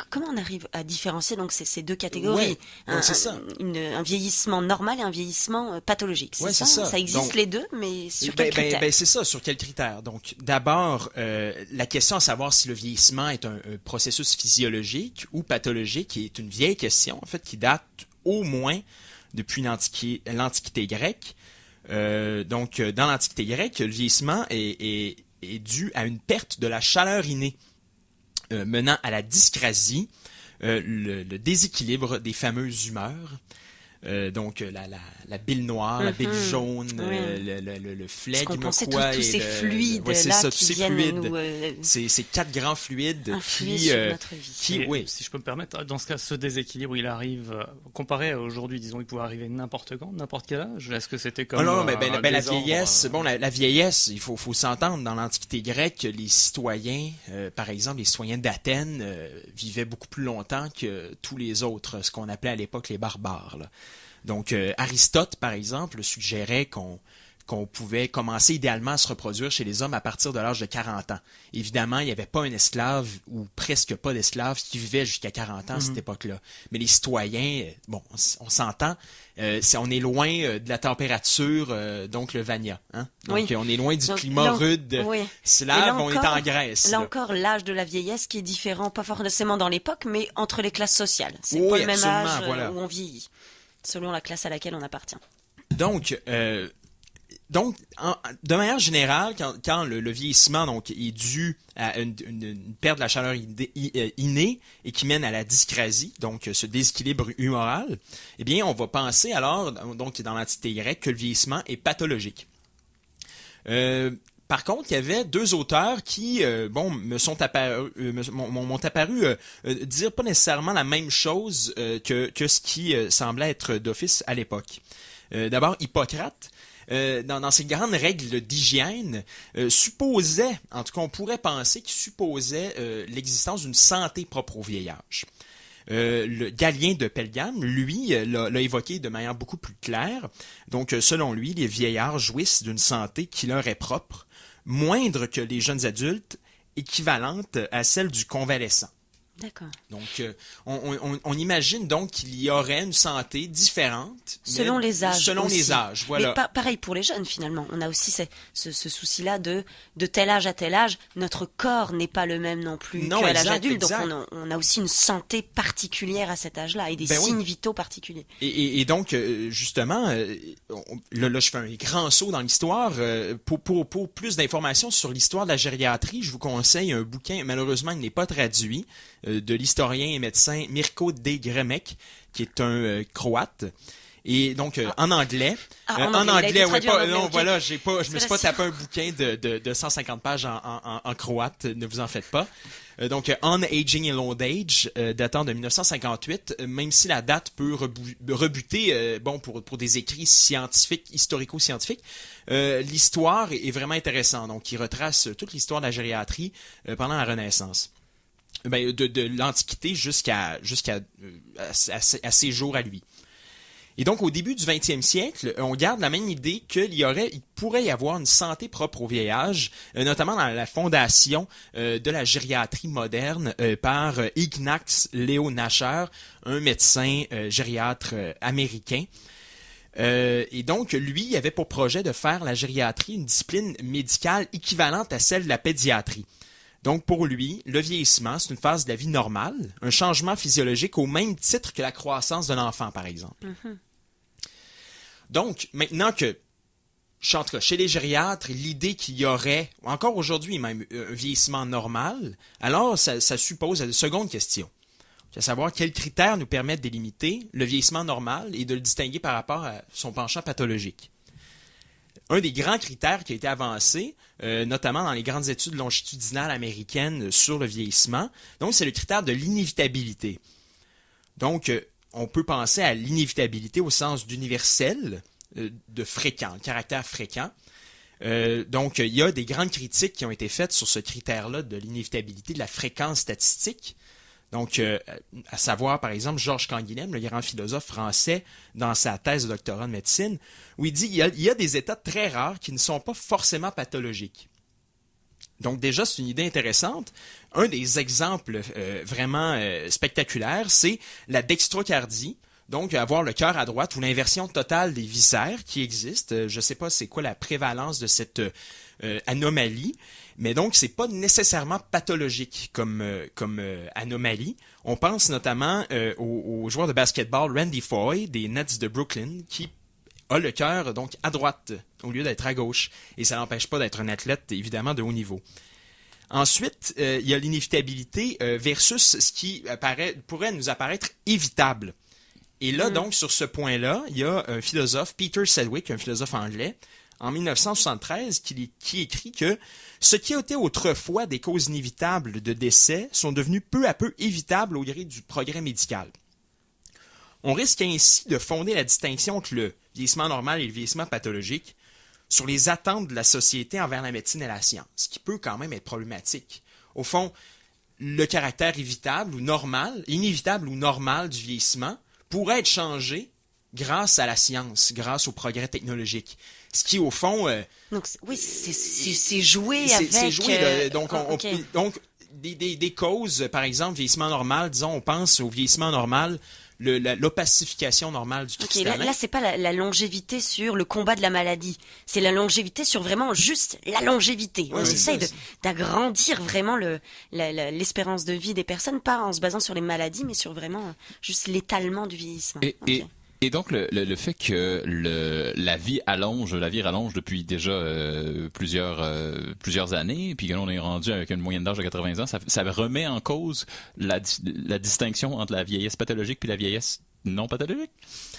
Comment on arrive à différencier donc ces deux catégories? Ouais, c'est ça. Un vieillissement normal et un vieillissement pathologique, c'est Ouais, ça? c'est ça. Ça existe Donc, les deux, mais sur quels critères? C'est ça, sur quels critères? Donc, d'abord, la question à savoir si le vieillissement est un processus physiologique ou pathologique est une vieille question, en fait, qui date au moins depuis l'Antiquité grecque. Donc, dans l'Antiquité grecque, le vieillissement est dû à une perte de la chaleur innée, menant à la dyscrasie, le déséquilibre des fameuses humeurs. Donc la bile noire, la bile jaune, le Ce flegme, qu'on pensait quoi, tous ces fluides ouais, c'est là ça, qui tous ces viennent fluides. nous Ces 4 grands fluides influer qui, sur notre vie. Et, oui. si je peux me permettre, dans ce cas, ce déséquilibre, il arrive, comparé à aujourd'hui, disons, il pouvait arriver n'importe quand, n'importe quel âge. Est-ce que c'était comme Non, mais la désordre, vieillesse, la vieillesse, il faut s'entendre. Dans l'Antiquité grecque, les citoyens, par exemple, les citoyens d'Athènes, vivaient beaucoup plus longtemps que tous les autres, ce qu'on appelait à l'époque les barbares, là. Donc, Aristote, par exemple, suggérait qu'on pouvait commencer idéalement à se reproduire chez les hommes à partir de l'âge de 40 ans. Évidemment, il n'y avait pas un esclave ou presque pas d'esclaves qui vivaient jusqu'à 40 ans à cette époque-là. Mais les citoyens, bon, on s'entend, on est loin de la température, donc le Vania. Hein? Donc, Oui. On est loin du Donc, climat là, rude oui. slave, Et là on est encore- en Grèce. Là là. encore, l'âge de la vieillesse qui est différent, pas forcément dans l'époque, mais entre les classes sociales. C'est Oui, pas le même absolument, âge voilà. où on vieillit, selon la classe à laquelle on appartient. Donc, de manière générale, quand le vieillissement donc est dû à une perte de la chaleur innée et qui mène à la dyscrasie, donc ce déséquilibre humoral, eh bien, on va penser alors, donc dans l'Antiquité grecque, que le vieillissement est pathologique. Par contre, il y avait 2 auteurs qui, m'ont apparu dire pas nécessairement la même chose que ce qui semblait être d'office à l'époque. D'abord, Hippocrate, dans ses grandes règles d'hygiène, supposait, en tout cas on pourrait penser qu'il supposait l'existence d'une santé propre au vieillage. Le Galien de Pelgame, lui, l'a évoqué de manière beaucoup plus claire. Donc, selon lui, les vieillards jouissent d'une santé qui leur est propre, moindre que les jeunes adultes, équivalente à celle du convalescent. D'accord. Donc, on imagine donc qu'il y aurait une santé différente. Selon mais les âges. Selon aussi. les âges, voilà. Mais pareil pour les jeunes, finalement. On a aussi ce souci-là de tel âge à tel âge, notre corps n'est pas le même non plus Non, qu'à l'âge exact, adulte. exact. Donc, on a aussi une santé particulière à cet âge-là et des Ben oui. signes vitaux particuliers. Et donc, justement, là, je fais un grand saut dans l'histoire. Pour plus d'informations sur l'histoire de la gériatrie, je vous conseille un bouquin, malheureusement, il n'est pas traduit, de l'historien et médecin Mirko de Gremek, qui est un Croate. Et donc, en anglais. En en anglais, il a été anglais, ouais, traduit en pas, anglais, non, ok. voilà, je me suis pas Parce que tapé un bouquin de 150 pages en croate, ne vous en faites pas. Donc, On Aging and Old Age, datant de 1958, même si la date peut rebuter, pour des écrits scientifiques, historico-scientifiques, l'histoire est vraiment intéressante. Donc, il retrace toute l'histoire de la gériatrie pendant la Renaissance. De l'Antiquité jusqu'à ses jours à lui. Et donc, au début du 20e siècle, on garde la même idée il pourrait y avoir une santé propre au vieillage, notamment dans la fondation de la gériatrie moderne par Ignaz Leo Nasher, un médecin gériatre américain. Et donc, lui, il avait pour projet de faire la gériatrie une discipline médicale équivalente à celle de la pédiatrie. Donc, pour lui, le vieillissement, c'est une phase de la vie normale, un changement physiologique au même titre que la croissance de l'enfant, par exemple. Mm-hmm. Donc, maintenant que, chez les gériatres, l'idée qu'il y aurait, encore aujourd'hui même, un vieillissement normal, alors ça suppose une seconde question. À savoir, quels critères nous permettent de délimiter le vieillissement normal et de le distinguer par rapport à son penchant pathologique. Un des grands critères qui a été avancé, notamment dans les grandes études longitudinales américaines sur le vieillissement, donc c'est le critère de l'inévitabilité. Donc, on peut penser à l'inévitabilité au sens d'universel, de fréquent, le caractère fréquent. Donc, il y a des grandes critiques qui ont été faites sur ce critère-là de l'inévitabilité, de la fréquence statistique. Donc, à savoir, par exemple, Georges Canguilhem, le grand philosophe français, dans sa thèse de doctorat de médecine, où il dit il y a des états très rares qui ne sont pas forcément pathologiques. Donc, déjà, c'est une idée intéressante. Un des exemples vraiment spectaculaires, c'est la dextrocardie. Donc, avoir le cœur à droite ou l'inversion totale des viscères qui existe. Je ne sais pas c'est quoi la prévalence de cette anomalie, mais donc c'est pas nécessairement pathologique comme anomalie. On pense notamment au joueur de basketball Randy Foye des Nets de Brooklyn qui a le cœur donc à droite au lieu d'être à gauche, et ça n'empêche pas d'être un athlète évidemment de haut niveau. Ensuite, il y a l'inévitabilité versus ce qui pourrait nous apparaître évitable. Et là, donc, sur ce point-là, il y a un philosophe, Peter Sedgwick, un philosophe anglais, en 1973, qui écrit que ce qui a été autrefois des causes inévitables de décès sont devenues peu à peu évitables au gré du progrès médical. On risque ainsi de fonder la distinction entre le vieillissement normal et le vieillissement pathologique sur les attentes de la société envers la médecine et la science, ce qui peut quand même être problématique. Au fond, le caractère inévitable ou normal du vieillissement pourrait être changé grâce à la science, grâce au progrès technologique. Ce qui, au fond... Donc, oui, c'est joué avec... C'est joué, donc, okay. donc des causes, par exemple, vieillissement normal, disons, on pense au vieillissement normal, l'opacification normale du cristallin. Là c'est pas la longévité sur le combat de la maladie, c'est la longévité sur vraiment juste la longévité. On essaye d'agrandir vraiment l'espérance de vie des personnes, pas en se basant sur les maladies, mais sur vraiment juste l'étalement du vieillissement. Et donc le fait que la vie rallonge depuis déjà plusieurs années, puis que l'on est rendu avec une moyenne d'âge de 80 ans, ça remet en cause la distinction entre la vieillesse pathologique puis la vieillesse non pathologique?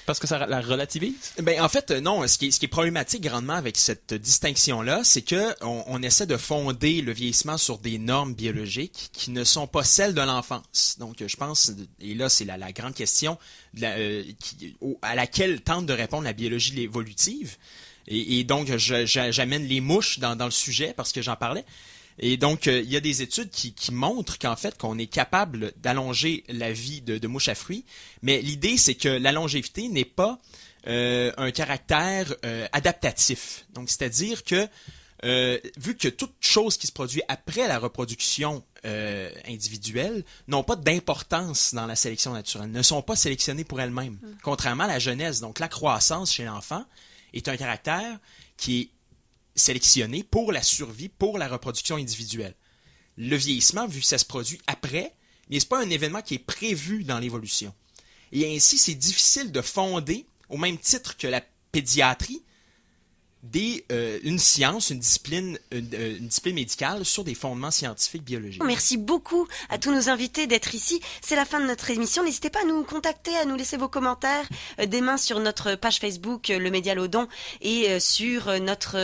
Parce que ça la relativise? Ben, en fait, non. Ce qui est problématique grandement avec cette distinction-là, c'est que on essaie de fonder le vieillissement sur des normes biologiques qui ne sont pas celles de l'enfance. Donc, je pense, et là, c'est la grande question à laquelle tente de répondre la biologie évolutive. Et donc, j'amène les mouches dans le sujet parce que j'en parlais. Et donc, il y a des études qui montrent qu'en fait, qu'on est capable d'allonger la vie de mouches à fruits. Mais l'idée, c'est que la longévité n'est pas un caractère adaptatif. Donc, c'est-à-dire que, vu que toute chose qui se produit après la reproduction individuelle n'ont pas d'importance dans la sélection naturelle, ne sont pas sélectionnées pour elles-mêmes. Contrairement à la jeunesse. Donc, la croissance chez l'enfant est un caractère qui est sélectionné pour la survie, pour la reproduction individuelle. Le vieillissement, vu que ça se produit après, mais c'est pas un événement qui est prévu dans l'évolution. Et ainsi, c'est difficile de fonder, au même titre que la pédiatrie, une science, une discipline médicale sur des fondements scientifiques biologiques. Merci beaucoup à tous nos invités d'être ici. C'est la fin de notre émission. N'hésitez pas à nous contacter, à nous laisser vos commentaires demain sur notre page Facebook, le Médialodon, et sur notre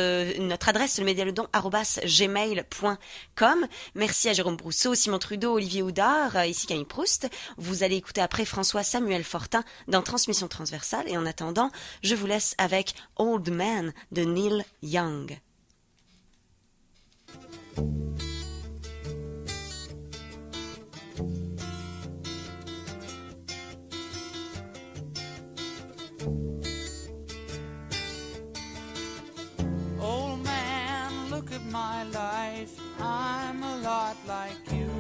adresse, lemedialodon@gmail.com. Merci à Jérôme Brousseau, Simon Trudeau, Olivier Houdard, ici Camille Proust. Vous allez écouter après François-Samuel Fortin dans Transmission Transversale. Et en attendant, je vous laisse avec Old Man de Neil Young. Old man, look at my life. I'm a lot like you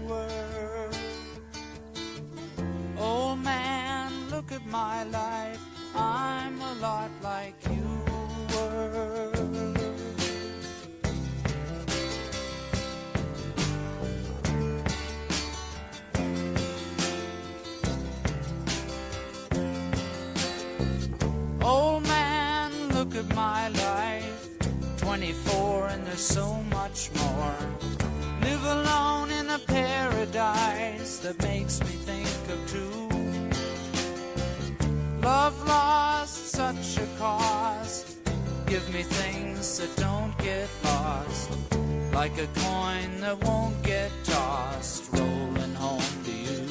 were. Old man, look at my life. I'm a lot like you were. Old man, look at my life. 24 and there's so much more. Live alone in a paradise that makes me think of two. Love lost, such a cost. Give me things that don't get lost. Like a coin that won't get tossed. Rolling home to you.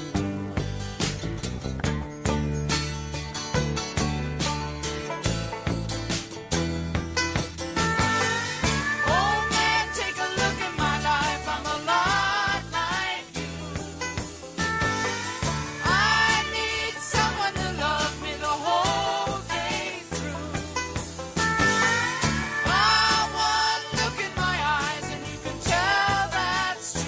Old man, take a look at my life. I'm a lot like you. I need someone to love me the whole day through. One look in my eyes and you can tell that's true.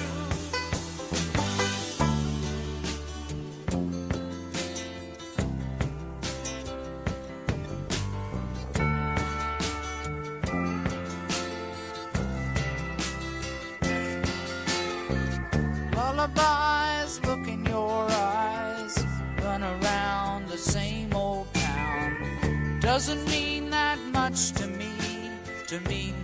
Lullabies, look in your eyes. Run around the same old town. Doesn't mean that much to mean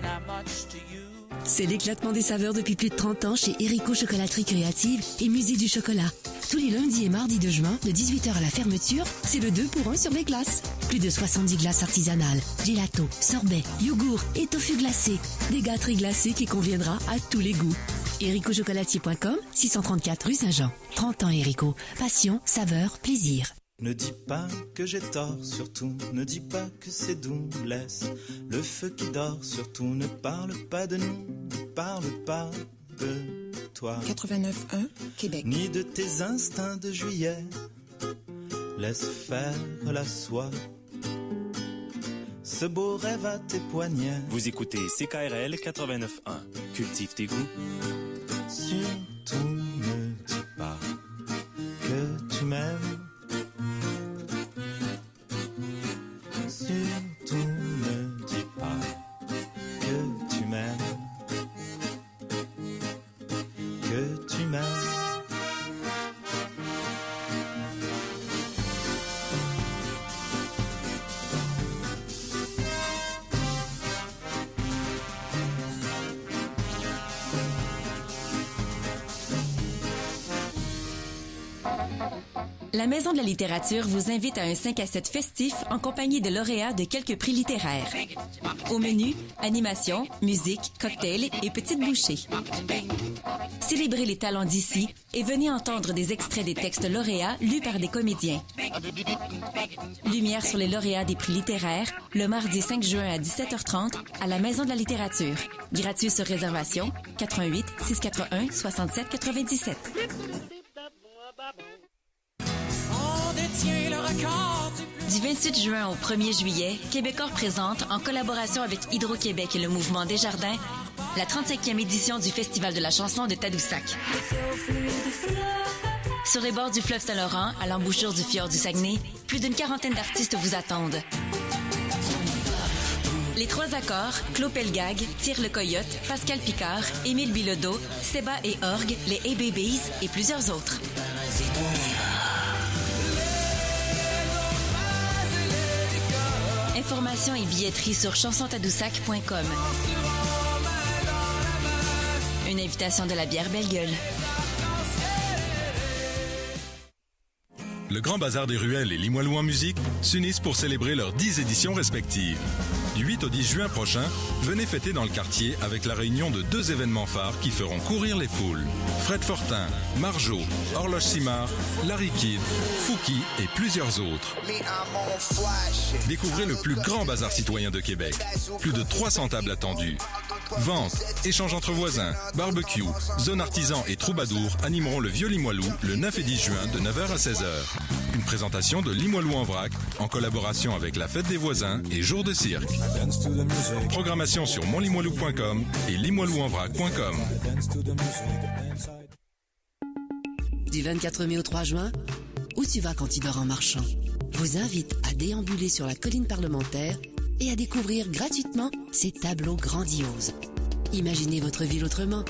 that much to you. C'est l'éclatement des saveurs depuis plus de 30 ans chez Erico Chocolaterie Créative et Musée du Chocolat. Tous les lundis et mardis de juin, de 18h à la fermeture, c'est le 2 pour 1 sur les glaces. Plus de 70 glaces artisanales, gelato, sorbet, yogourt et tofu glacé. Des gâteries glacées qui conviendra à tous les goûts. ericochocolatier.com, 634 rue Saint-Jean. 30 ans Erico. Passion, saveur, plaisir. Ne dis pas que j'ai tort, surtout ne dis pas que c'est doux. Laisse le feu qui dort, surtout ne parle pas de nous, ne parle pas de toi. 89.1 Québec. Ni de tes instincts de juillet, laisse faire la soie. Ce beau rêve à tes poignets. Vous écoutez CKRL 89.1. Cultive tes goûts. Surtout ne dis pas que tu m'aimes. Surtout ne dis pas que tu m'aimes. Que tu m'aimes. La Maison de la littérature vous invite à un 5 à 7 festif en compagnie de lauréats de quelques prix littéraires. Au menu, animation, musique, cocktails et petites bouchées. Célébrez les talents d'ici et venez entendre des extraits des textes lauréats lus par des comédiens. Lumière sur les lauréats des prix littéraires, le mardi 5 juin à 17h30 à la Maison de la littérature. Gratuit sur réservation, 88 681 67 97. Du 28 juin au 1er juillet, Québecor présente, en collaboration avec Hydro-Québec et le mouvement Desjardins, la 35e édition du Festival de la chanson de Tadoussac. Sur les bords du fleuve Saint-Laurent, à l'embouchure du fjord du Saguenay, plus d'une quarantaine d'artistes vous attendent. Les Trois Accords, Claude Pelgag, Tire le Coyote, Pascal Picard, Émile Bilodeau, Seba et Orgue, les A-Babies et plusieurs autres. Informations et billetterie sur chansontadoussac.com. Une invitation de la bière Belle Gueule. Le Grand Bazar des Ruelles et Limoilou en musique s'unissent pour célébrer leurs 10 éditions respectives. Du 8 au 10 juin prochain, venez fêter dans le quartier avec la réunion de 2 événements phares qui feront courir les foules. Fred Fortin, Marjo, Horloge Simard, Larry Kidd, Fouki et plusieurs autres. Découvrez le plus grand bazar citoyen de Québec. Plus de 300 tables attendues. Vente, échange entre voisins, barbecue, zone artisan et troubadour animeront le Vieux Limoilou le 9 et 10 juin de 9h à 16h. Une présentation de Limoilou en vrac en collaboration avec la Fête des voisins et Jour de cirque. Programmation sur monlimoilou.com et limoilouenvrac.com. Du 24 mai au 3 juin, où tu vas quand tu dors en marchant, vous invite à déambuler sur la colline parlementaire et à découvrir gratuitement ces tableaux grandioses. Imaginez votre ville autrement.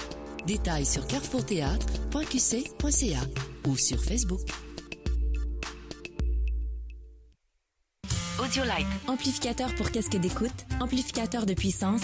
Détails sur carrefourthéâtre.qc.ca ou sur Facebook. Audiolite. Amplificateur pour casque d'écoute, amplificateur de puissance,